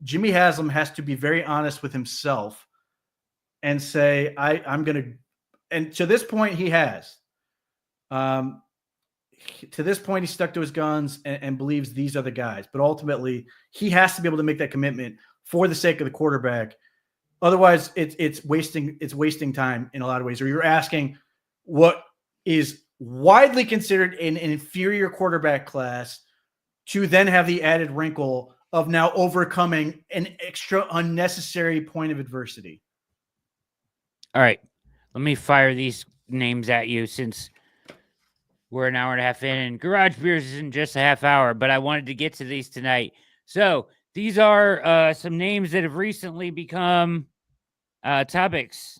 Jimmy Haslam has to be very honest with himself and say, I'm going to, and to this point he has. To this point, he stuck to his guns and believes these are the guys. But ultimately, he has to be able to make that commitment for the sake of the quarterback. Otherwise, it's wasting time in a lot of ways. Or you're asking what is widely considered an inferior quarterback class to then have the added wrinkle of now overcoming an extra unnecessary point of adversity. All right, let me fire these names at you since we're an hour and a half in, and Garage Beers is in just a half hour, but I wanted to get to these tonight. So these are some names that have recently become topics.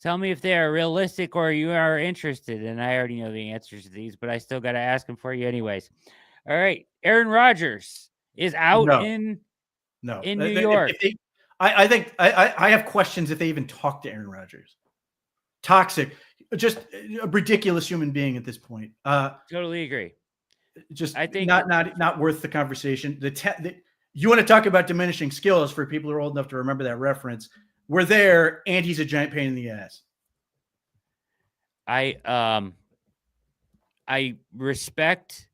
Tell me if they are realistic or you are interested. And I already know the answers to these, but I still got to ask them for you anyways. All right. Aaron Rodgers is out in New York. I think I have questions if they even talk to Aaron Rodgers. Toxic, just a ridiculous human being at this point. Totally agree. Just I think not worth the conversation. You want to talk about diminishing skills for people who are old enough to remember that reference. We're there, and he's a giant pain in the ass. I respect,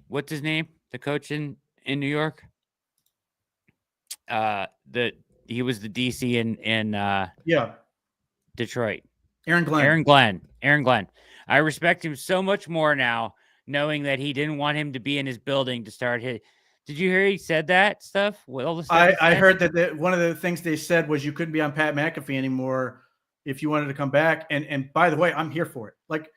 what's his name? The coach in New York. He was the DC in Detroit. Aaron Glenn. I respect him so much more now, knowing that he didn't want him to be in his building to start his. Did you hear he said that stuff? I heard that one of the things they said was you couldn't be on Pat McAfee anymore if you wanted to come back. And by the way, I'm here for it. Like,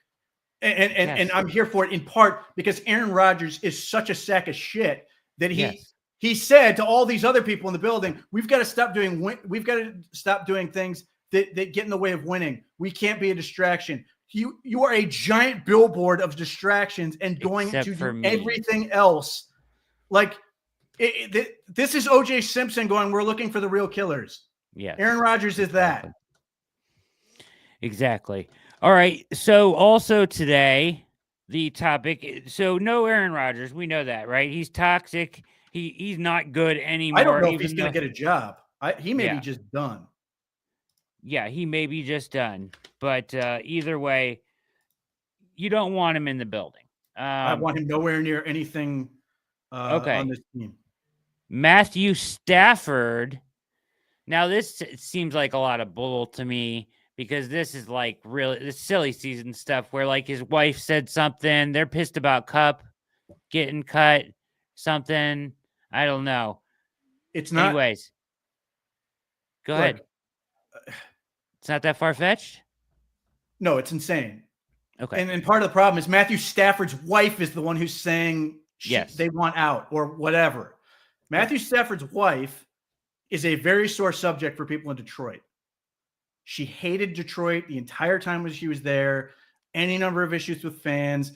and I'm here for it in part because Aaron Rodgers is such a sack of shit that he said to all these other people in the building, we've got to stop doing things that get in the way of winning. We can't be a distraction. You are a giant billboard of distractions and going to do everything else. Like this is O.J. Simpson going, we're looking for the real killers. Yeah. Aaron Rodgers is that. Exactly. All right. So also today, the topic. So no Aaron Rodgers. We know that, right? He's toxic. He's not good anymore. I don't know if he's going to get a job. He may be just done. Yeah, he may be just done. But either way, you don't want him in the building. I want him nowhere near anything on this team. Matthew Stafford. Now, this seems like a lot of bull to me because this is like really this silly season stuff where like his wife said something. They're pissed about Kupp getting cut, something. I don't know. It's not. Anyways, go ahead. It's not that far-fetched? No, it's insane. Okay. And part of the problem is Matthew Stafford's wife is the one who's saying they want out or whatever. Matthew Stafford's wife is a very sore subject for people in Detroit. She hated Detroit the entire time she was there. any number of issues with fans,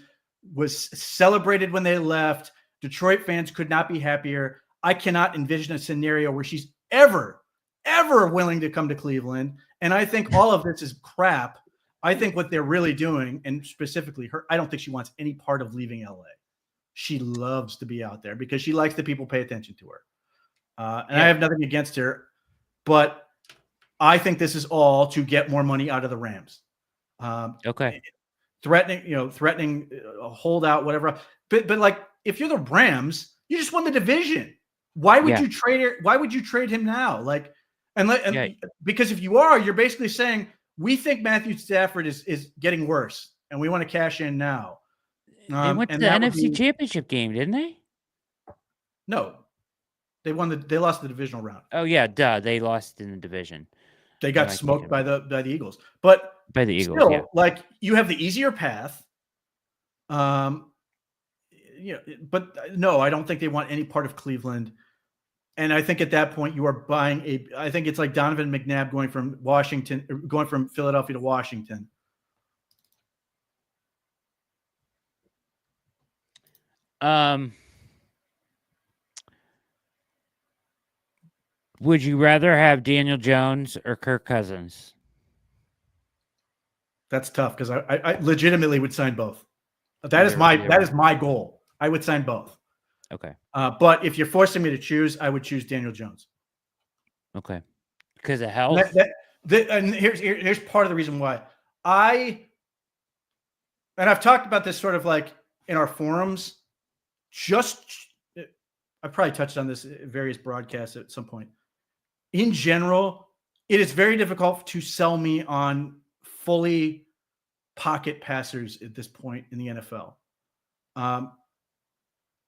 was celebrated when they left. Detroit fans could not be happier. I cannot envision a scenario where she's ever willing to come to Cleveland. And I think all of this is crap. I think what they're really doing, and specifically her, I don't think she wants any part of leaving LA. She loves to be out there because she likes that people pay attention to her. And I have nothing against her, but I think this is all to get more money out of the Rams. Okay. Threatening a holdout, whatever. But like, if you're the Rams, you just won the division. Why would you trade her? Why would you trade him now? Like, because if you are, you're basically saying we think Matthew Stafford is getting worse, and we want to cash in now. They went to the NFC Championship game, didn't they? No, they lost the divisional round. Oh yeah, duh. They lost in the division. They got smoked by the Eagles, but by the Eagles, still, like, you have the easier path. But no, I don't think they want any part of Cleveland. And I think at that point you are buying I think it's like Donovan McNabb going from Philadelphia to Washington. Would you rather have Daniel Jones or Kirk Cousins? That's tough because I legitimately would sign both. That is my goal. I would sign both. Okay. But if you're forcing me to choose, I would choose Daniel Jones. Okay. Because of health? And here's part of the reason why. And I've talked about this sort of like in our forums. I've probably touched on this in various broadcasts at some point. In general, it is very difficult to sell me on fully pocket passers at this point in the NFL.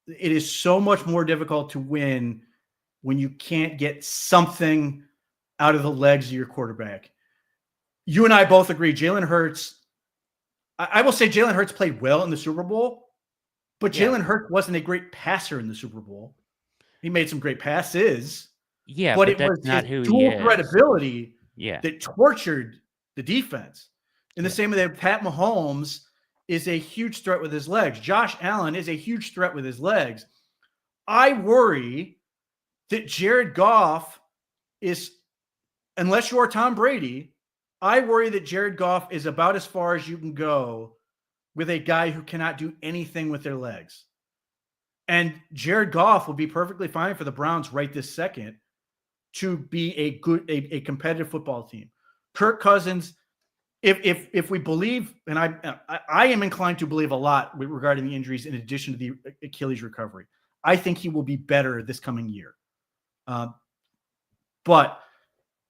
It is so much more difficult to win when you can't get something out of the legs of your quarterback. You and I both agree, Jalen Hurts. I will say Jalen Hurts played well in the Super Bowl, but Jalen Hurts wasn't a great passer in the Super Bowl. He made some great passes. Yeah, but it that's was not his who he dual is. threat ability that tortured the defense. In the same way that Pat Mahomes is a huge threat with his legs. Josh Allen is a huge threat with his legs. I worry that Jared Goff is, unless you're Tom Brady, I worry that Jared Goff is about as far as you can go with a guy who cannot do anything with their legs. And Jared Goff will be perfectly fine for the Browns right this second to be a competitive football team. Kirk Cousins, if we believe, and I am inclined to believe a lot regarding the injuries in addition to the Achilles recovery, I think he will be better this coming year. But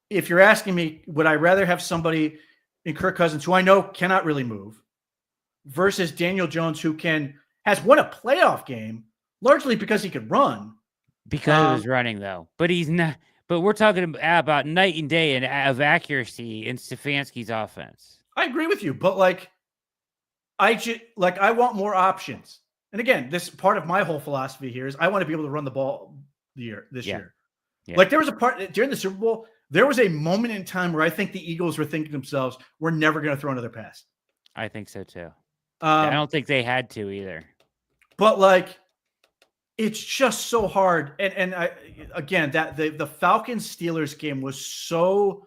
if you're asking me, would I rather have somebody in Kirk Cousins who I know cannot really move versus Daniel Jones who has won a playoff game largely because he could run. Because he was running, though. But he's not. But we're talking about night and day of accuracy in Stefanski's offense. I agree with you, but I want more options. And again, this part of my whole philosophy here is I want to be able to run the ball this year. Yeah. Like, there was a part during the Super Bowl, there was a moment in time where I think the Eagles were thinking to themselves, we're never going to throw another pass. I think so too. I don't think they had to either. But it's just so hard. And again, that the Falcons Steelers game was so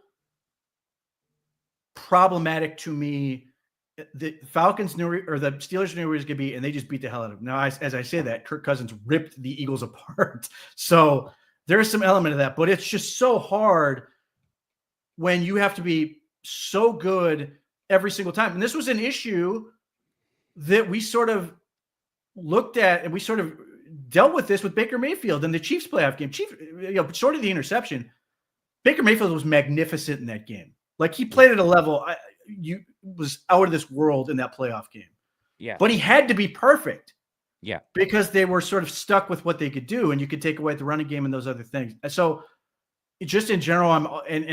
problematic to me. The Falcons the Steelers knew where it was going to be, and they just beat the hell out of them. Now, as I say that, Kirk Cousins ripped the Eagles apart. So there's some element of that, but it's just so hard when you have to be so good every single time. And this was an issue that we sort of looked at, and we sort of dealt with this with Baker Mayfield in the Chiefs playoff game. Short of the interception, Baker Mayfield was magnificent in that game. Like, he played at a level was out of this world in that playoff game. Yeah. But he had to be perfect. Yeah. Because they were sort of stuck with what they could do, and you could take away the running game and those other things. And so just in general, in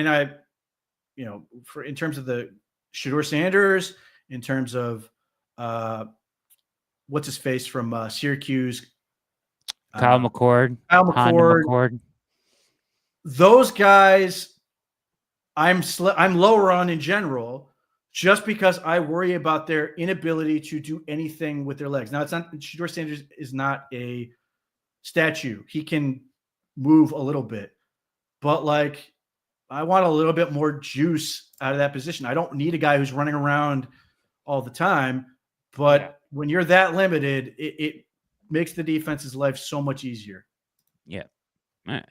terms of the Shedeur Sanders, in terms of what's his face from Syracuse, Kyle McCord. Those guys, I'm lower on in general, just because I worry about their inability to do anything with their legs. Now, it's not, Shedeur Sanders is not a statue. He can move a little bit, but like, I want a little bit more juice out of that position. I don't need a guy who's running around all the time, but when you're that limited, it makes the defense's life so much easier. Yeah,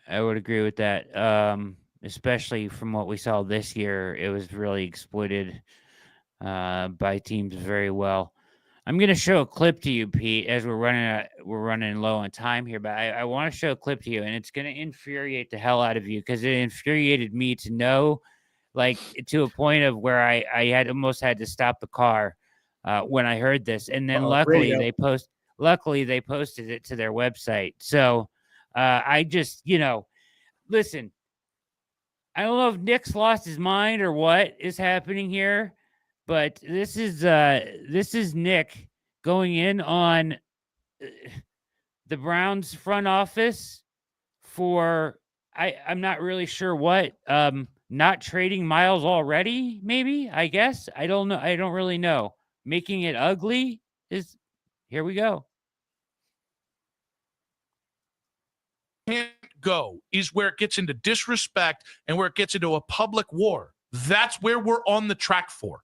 I would agree with that. Especially from what we saw this year, it was really exploited by teams very well. I'm going to show a clip to you, Pete, as we're running low on time here, but I want to show a clip to you, and it's going to infuriate the hell out of you because it infuriated me to know, like, to a point of where I had almost had to stop the car when I heard this, and then luckily they posted it to their website. So I just, listen. I don't know if Nick's lost his mind or what is happening here, but this is Nick going in on the Browns front office for I'm not really sure what, not trading Miles already, maybe, I guess. I don't know. I don't really know. Making it ugly is here we go. Can't go is where it gets into disrespect and where it gets into a public war. That's where we're on the track for.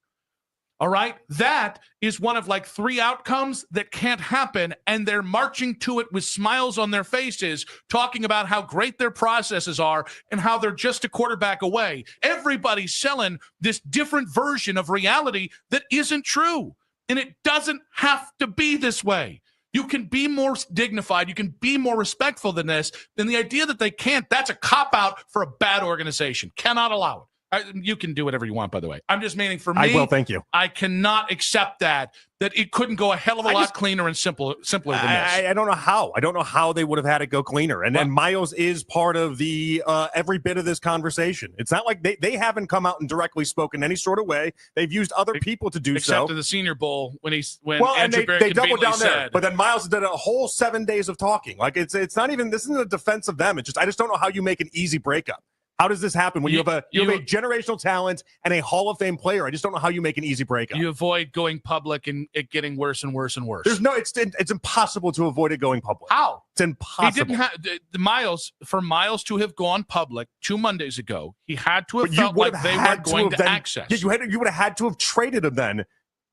All right? That is one of like 3 outcomes that can't happen, and they're marching to it with smiles on their faces, talking about how great their processes are and how they're just a quarterback away. Everybody's selling this different version of reality that isn't true, and it doesn't have to be this way. You can be more dignified. You can be more respectful than this. And the idea that they can't, that's a cop-out for a bad organization. Cannot allow it. You can do whatever you want, by the way. I'm just meaning for me, I will, thank you. I cannot accept that it couldn't go a hell of a lot cleaner and simpler than this. I don't know how. I don't know how they would have had it go cleaner. And Myles is part of the every bit of this conversation. It's not like they haven't come out and directly spoken any sort of way. They've used other people to do except so. Except to the Senior Bowl when Andrew Barrett they doubled down there. said, but then Myles did a whole 7 days of talking. Like it's not even, this isn't a defense of them. I just don't know how you make an easy breakup. How does this happen when you have a generational talent and a Hall of Fame player? I just don't know how you make an easy breakup. You avoid going public and it getting worse and worse and worse. It's impossible to avoid it going public. How? It's impossible. He didn't have Myles to have gone public 2 Mondays ago. He had to have felt like they were going to access. Yeah, you would have had to have traded him then.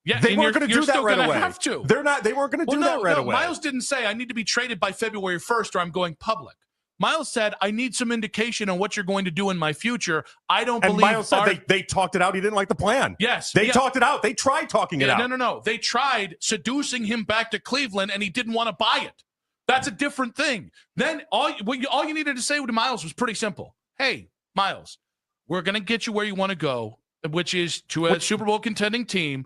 Yeah, they weren't going to do that right away. Have to. They weren't going to do that right away. Myles didn't say I need to be traded by February 1st or I'm going public. Myles said, I need some indication on what you're going to do in my future. I don't believe. And Myles said they talked it out. He didn't like the plan. Yes. They talked it out. They tried talking it out. No. They tried seducing him back to Cleveland, and he didn't want to buy it. That's a different thing. Then all you needed to say to Myles was pretty simple. Hey, Myles, we're going to get you where you want to go, which is to a Super Bowl contending team.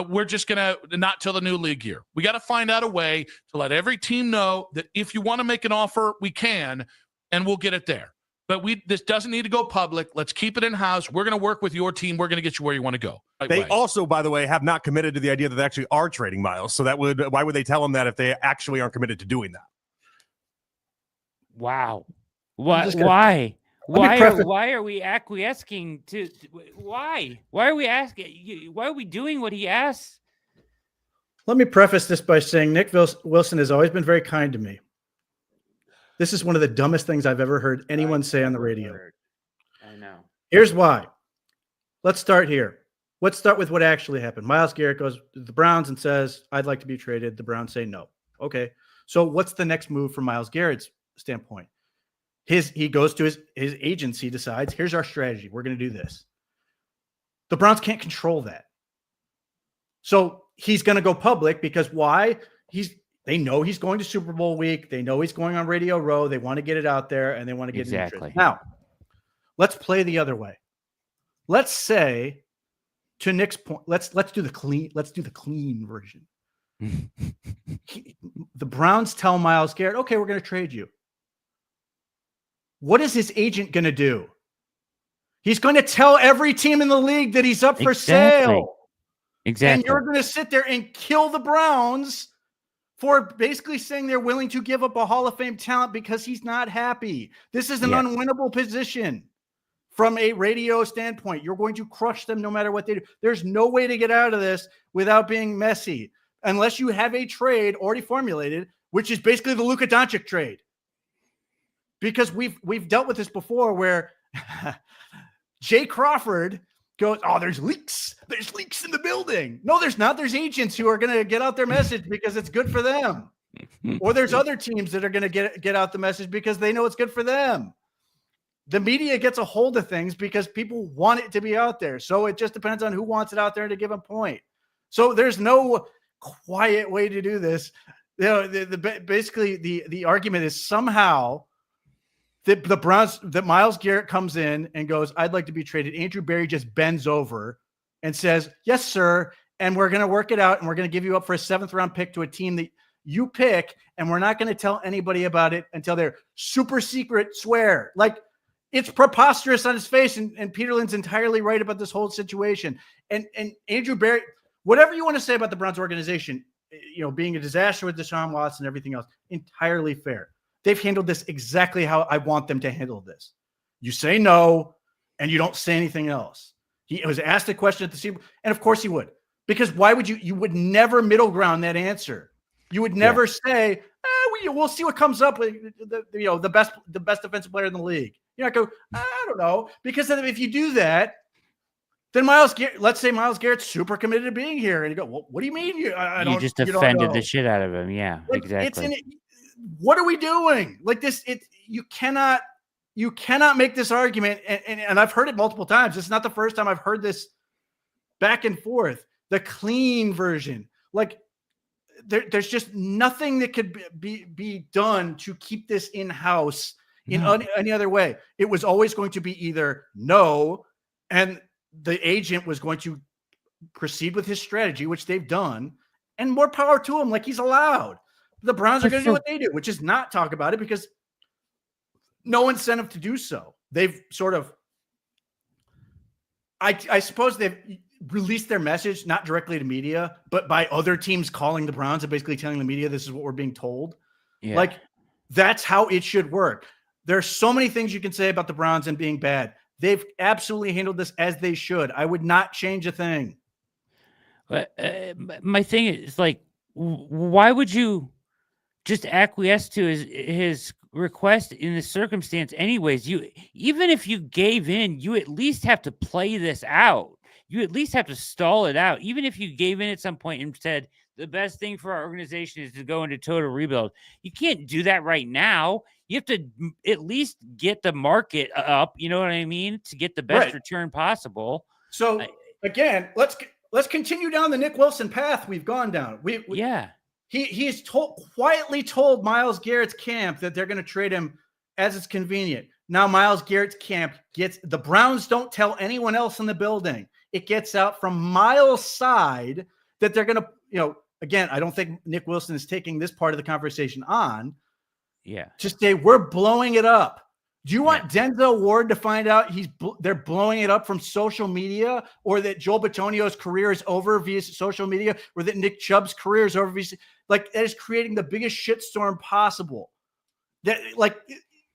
We're just going to not till the new league year. We got to find out a way to let every team know that if you want to make an offer, we can, and we'll get it there. But this doesn't need to go public. Let's keep it in-house. We're going to work with your team. We're going to get you where you want to go. They also, by the way, have not committed to the idea that they actually are trading Myles. So why would they tell him that if they actually aren't committed to doing that? Wow. Why? Why are we acquiescing to why? Why are we asking? Why are we doing what he asks? Let me preface this by saying Nick Wilson has always been very kind to me. This is one of the dumbest things I've ever heard anyone say on the radio. I know. Here's why. Let's start here. Let's start with what actually happened. Myles Garrett goes to the Browns and says, I'd like to be traded. The Browns say no. Okay. So what's the next move from Myles Garrett's standpoint? He goes to his agency, decides, here's our strategy. We're going to do this. The Browns can't control that. So he's going to go public because why? They know he's going to Super Bowl week. They know he's going on Radio Row. They want to get it out there and they want to get exactly. It. Now, let's play the other way. Let's say, to Nick's point, let's do the clean version. The Browns tell Myles Garrett, okay, we're going to trade you. What is his agent going to do? He's going to tell every team in the league that he's up for sale. Exactly. And you're going to sit there and kill the Browns for basically saying they're willing to give up a Hall of Fame talent because he's not happy. This is an unwinnable position. from a radio standpoint. You're going to crush them no matter what they do. There's no way to get out of this without being messy, unless you have a trade already formulated, which is basically the Luka Doncic trade. Because we've dealt with this before where Jay Crawford goes, oh, there's leaks. There's leaks in the building. No, there's not. There's agents who are going to get out their message because it's good for them. Or there's other teams that are going to get out the message because they know it's good for them. The media gets a hold of things because people want it to be out there. So it just depends on who wants it out there at a given point. So there's no quiet way to do this. You know, basically the argument is somehow the Browns, that Myles Garrett comes in and goes, I'd like to be traded. Andrew Berry just bends over and says, yes, sir. And we're going to work it out. And we're going to give you up for a 7th round pick to a team that you pick. And we're not going to tell anybody about it until they're super secret swear. Like, it's preposterous on his face. And Peterlin's entirely right about this whole situation. And Andrew Berry, whatever you want to say about the Browns organization, you know, being a disaster with Deshaun Watson and everything else, entirely fair. They've handled this exactly how I want them to handle this. You say no, and you don't say anything else. He was asked a question at the Super Bowl, and of course he would. Because why would you would never middle ground that answer. You would never say, we'll see what comes up with the best defensive player in the league. You're not go, I don't know. Because if you do that, then let's say Myles Garrett's super committed to being here. And you go, well, what do you mean? You just offended the shit out of him. Yeah, like, exactly. What are we doing? Like this, you cannot make this argument. And I've heard it multiple times. It's not the first time I've heard this back and forth. The clean version. Like there's just nothing that could be done to keep this in-house in any other way. It was always going to be either no, and the agent was going to proceed with his strategy, which they've done, and more power to him, like he's allowed. The Browns are going to do what they do, which is not talk about it because no incentive to do so. They've sort of, I suppose they've released their message, not directly to media, but by other teams calling the Browns and basically telling the media, this is what we're being told. Yeah. Like that's how it should work. There's so many things you can say about the Browns and being bad. They've absolutely handled this as they should. I would not change a thing. But my thing is, like, why would you just acquiesce to his request in this circumstance anyways? Even if you gave in, you at least have to play this out. You at least have to stall it out. Even if you gave in at some point and said, the best thing for our organization is to go into total rebuild. You can't do that right now. You have to at least get the market up. You know what I mean? To get the best return possible. So again, let's continue down the Nick Wilson path we've gone down. He's quietly told Myles Garrett's camp that they're going to trade him as it's convenient. Now Myles Garrett's camp the Browns don't tell anyone else in the building. It gets out from Myles' side that they're going to, again, I don't think Nick Wilson is taking this part of the conversation on. Yeah. To say we're blowing it up. Do you want Denzel Ward to find out they're blowing it up from social media, or that Joel Bitonio's career is over via social media, or that Nick Chubb's career is over via, like, that is creating the biggest shitstorm possible. That, like,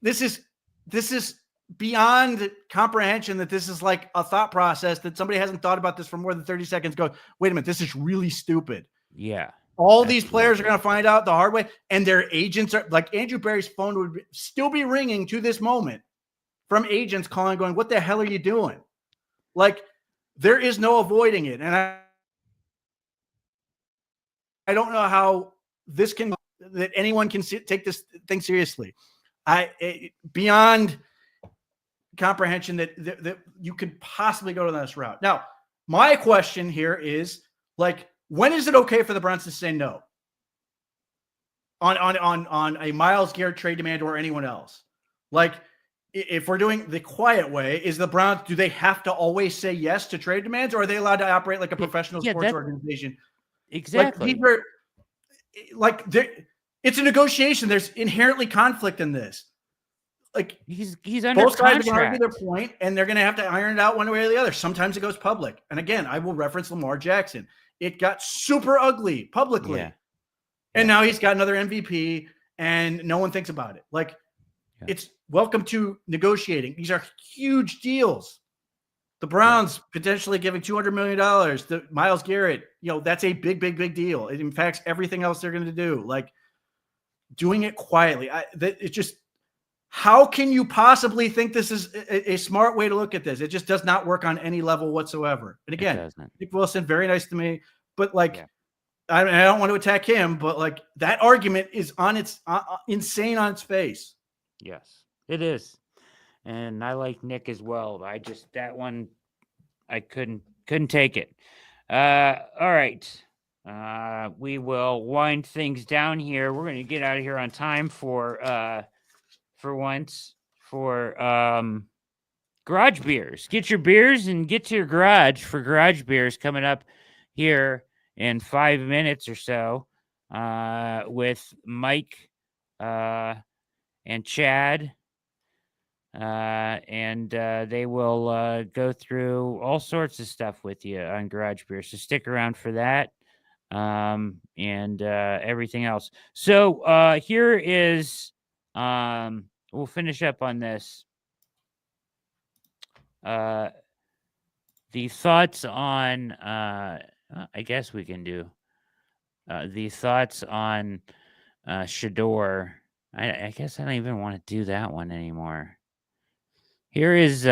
this is beyond comprehension, that this is like a thought process that somebody hasn't thought about this for more than 30 seconds. Go, wait a minute, this is really stupid. Yeah. All these players are going to find out the hard way, and their agents are like, Andrew Berry's phone would still be ringing to this moment from agents calling, going, what the hell are you doing? Like, there is no avoiding it. And I don't know how that anyone can take this thing seriously. Beyond comprehension that you could possibly go to this route. Now, my question here is, like, when is it okay for the Browns to say no on a Myles Garrett trade demand or anyone else? Like, if we're doing the quiet way, is the Browns, do they have to always say yes to trade demands, or are they allowed to operate like a professional sports organization? Exactly. It's a negotiation. There's inherently conflict in this. Like, he's under both sides contract. are going to argue their point, and they're going to have to iron it out one way or the other. Sometimes it goes public. And again, I will reference Lamar Jackson. It got super ugly publicly. Yeah. And now he's got another MVP, and no one thinks about it. Like, It's welcome to negotiating. These are huge deals. The Browns potentially giving $200 million to Myles Garrett. That's a big, big, big deal. It impacts everything else they're going to do. Like doing it quietly. How can you possibly think this is a smart way to look at this? It just does not work on any level whatsoever. And again, Nick Wilson, very nice to me, but I don't want to attack him, but that argument is on its insane on its face. Yes, it is. And I like Nick as well. That one, I couldn't take it. All right. We will wind things down here. We're going to get out of here on time for once for garage beers. Get your beers and get to your garage for garage beers coming up here in 5 minutes or so with Mike and Chad. And they will go through all sorts of stuff with you on garage beer. So stick around for that and everything else. So here is we'll finish up on this. The thoughts on I guess we can do the thoughts on Shador. I guess I don't even want to do that one anymore. Here is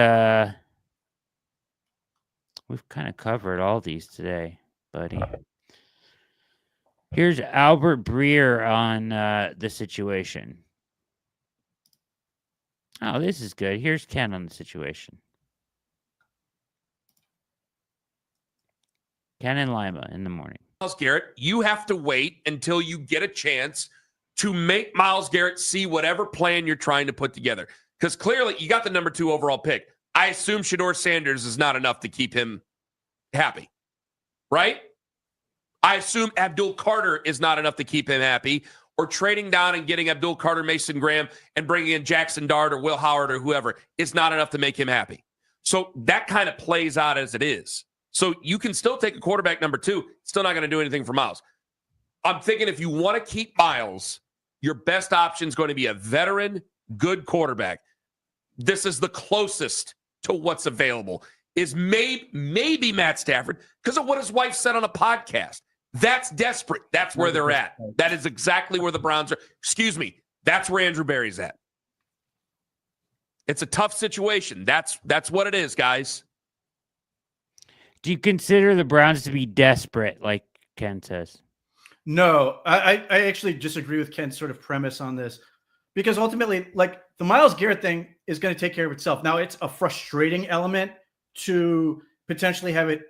we've kind of covered all these today, buddy. Here's Albert Breer on the situation. Oh, this is good. Here's Ken on the situation. Ken and Lima in the morning. Myles Garrett, you have to wait until you get a chance to make Myles Garrett see whatever plan you're trying to put together. Because clearly you got the number 2 overall pick. I assume Shador Sanders is not enough to keep him happy, right? I assume Abdul Carter is not enough to keep him happy, or trading down and getting Abdul Carter, Mason Graham, and bringing in Jackson Dart or Will Howard or whoever is not enough to make him happy. So that kind of plays out as it is. So you can still take a quarterback number 2, still not going to do anything for Myles. I'm thinking if you want to keep Myles, your best option is going to be a veteran, good quarterback. This is the closest to what's available. Is maybe Matt Stafford, because of what his wife said on a podcast. That's desperate. That's where they're at. That is exactly where the Browns are. Excuse me. That's where Andrew Berry's at. It's a tough situation. That's what it is, guys. Do you consider the Browns to be desperate, like Ken says? No, I actually disagree with Ken's sort of premise on this, because ultimately, the Myles Garrett thing is going to take care of itself. Now, it's a frustrating element to potentially have it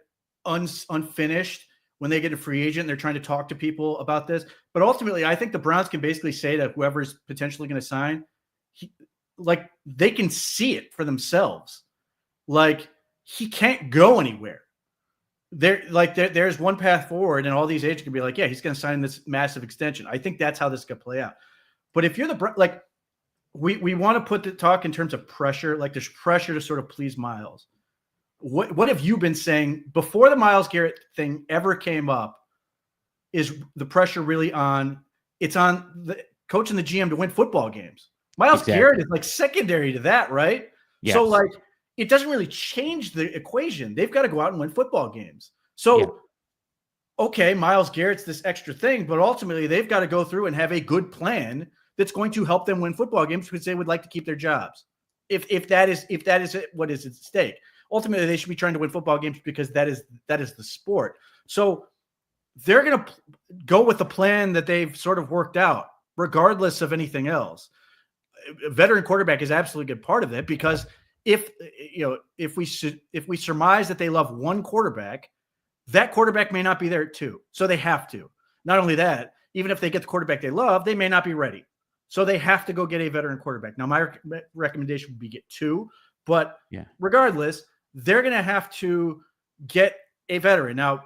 unfinished when they get a free agent. They're trying to talk to people about this. But ultimately, I think the Browns can basically say to whoever's potentially going to sign, they can see it for themselves. He can't go anywhere. There's one path forward, and all these agents can be like, yeah, he's going to sign this massive extension. I think that's how this could play out. But if you're we want to put the talk in terms of pressure, there's pressure to sort of please Myles. What have you been saying before the Myles Garrett thing ever came up? Is the pressure really on? It's on the coach and the GM to win football games. Myles Garrett is secondary to that, right? Yes. So it doesn't really change the equation. They've got to go out and win football games. So, okay, Myles Garrett's this extra thing, but ultimately they've got to go through and have a good plan that's going to help them win football games because they would like to keep their jobs. If that is what is at stake. Ultimately, they should be trying to win football games because that is the sport. So they're going to go with the plan that they've sort of worked out, regardless of anything else. A veteran quarterback is absolutely a good part of it, because if we surmise that they love one quarterback, that quarterback may not be there too. So they have to. Not only that, even if they get the quarterback they love, they may not be ready. So they have to go get a veteran quarterback. Now, my recommendation would be get 2, but regardless, they're going to have to get a veteran. Now,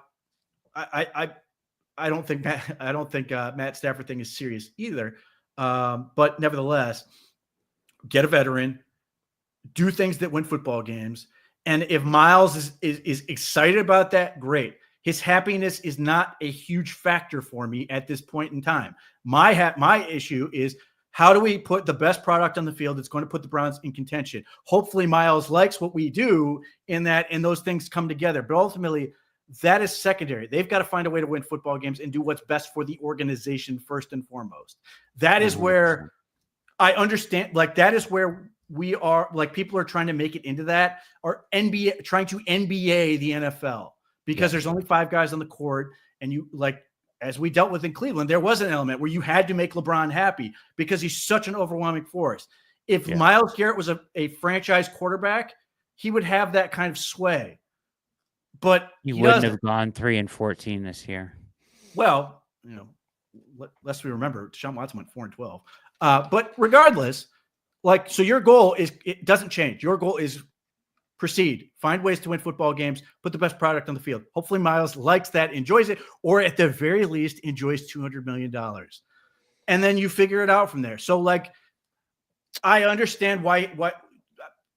I don't think Matt Stafford thing is serious either. But nevertheless, get a veteran, do things that win football games. And if Myles is excited about that, great. His happiness is not a huge factor for me at this point in time. My issue is how do we put the best product on the field that's going to put the Browns in contention? Hopefully Myles likes what we do in that, and those things come together. But ultimately, that is secondary. They've got to find a way to win football games and do what's best for the organization first and foremost. That is where I understand, like, that is where we are, like, people are trying to make it into that, or NBA, trying to NBA the NFL, because there's only 5 guys on the court, and you, like, as we dealt with in Cleveland, there was an element where you had to make LeBron happy because he's such an overwhelming force. If Myles Garrett was a franchise quarterback, he would have that kind of sway. But he wouldn't have gone 3-14 this year. Well, you know, lest we remember, Deshaun Watson went 4-12. But regardless, like, so your goal is, it doesn't change. Your goal is proceed, find ways to win football games, put the best product on the field. Hopefully Myles likes that, enjoys it, or at the very least enjoys $200 million. And then you figure it out from there. So, like, I understand why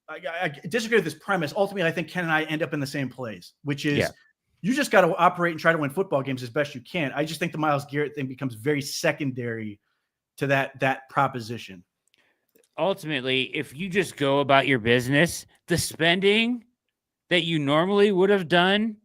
I disagree with this premise. Ultimately, I think Ken and I end up in the same place, which is you just got to operate and try to win football games as best you can. I just think the Myles Garrett thing becomes very secondary to that proposition. Ultimately, if you just go about your business, the spending that you normally would have done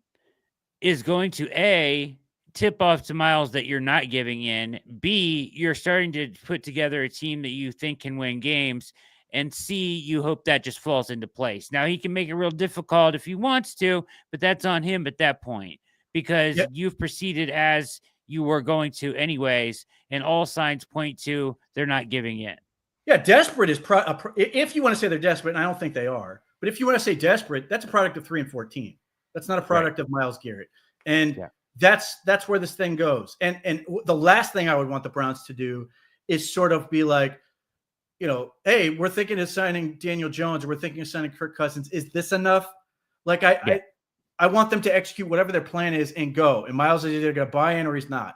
is going to A, tip off to Myles that you're not giving in. B, you're starting to put together a team that you think can win games. And C, you hope that just falls into place. Now, he can make it real difficult if he wants to, but that's on him at that point, because you've proceeded as you were going to anyways, and all signs point to they're not giving in. Yeah, desperate is if you want to say they're desperate, and I don't think they are, but if you want to say desperate, that's a product of 3-14. That's not a product of Myles Garrett. And that's where this thing goes. And the last thing I would want the Browns to do is sort of be like, you know, hey, we're thinking of signing Daniel Jones, or we're thinking of signing Kirk Cousins. Is this enough? Like, I want them to execute whatever their plan is and go. And Myles is either going to buy in or he's not.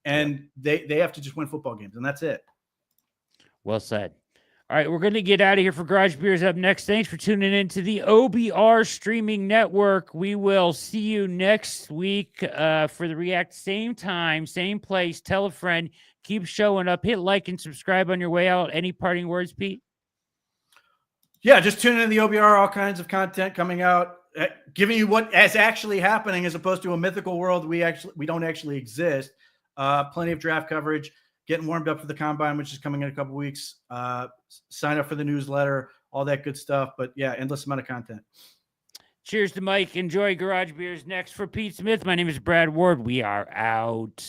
And they have to just win football games, and that's it. Well said. All right, we're going to get out of here for Garage Beers up next. Thanks for tuning in to the OBR streaming network. We will see you next week for the React. Same time, same place. Tell a friend. Keep showing up. Hit like and subscribe on your way out. Any parting words, Pete? Yeah, just tune in to the OBR. All kinds of content coming out, giving you what is actually happening, as opposed to a mythical world we don't actually exist. Plenty of draft coverage. Getting warmed up for the combine, which is coming in a couple weeks. Sign up for the newsletter, all that good stuff. But yeah, endless amount of content. Cheers to Mike. Enjoy Garage Beers next. For Pete Smith, my name is Brad Ward. We are out.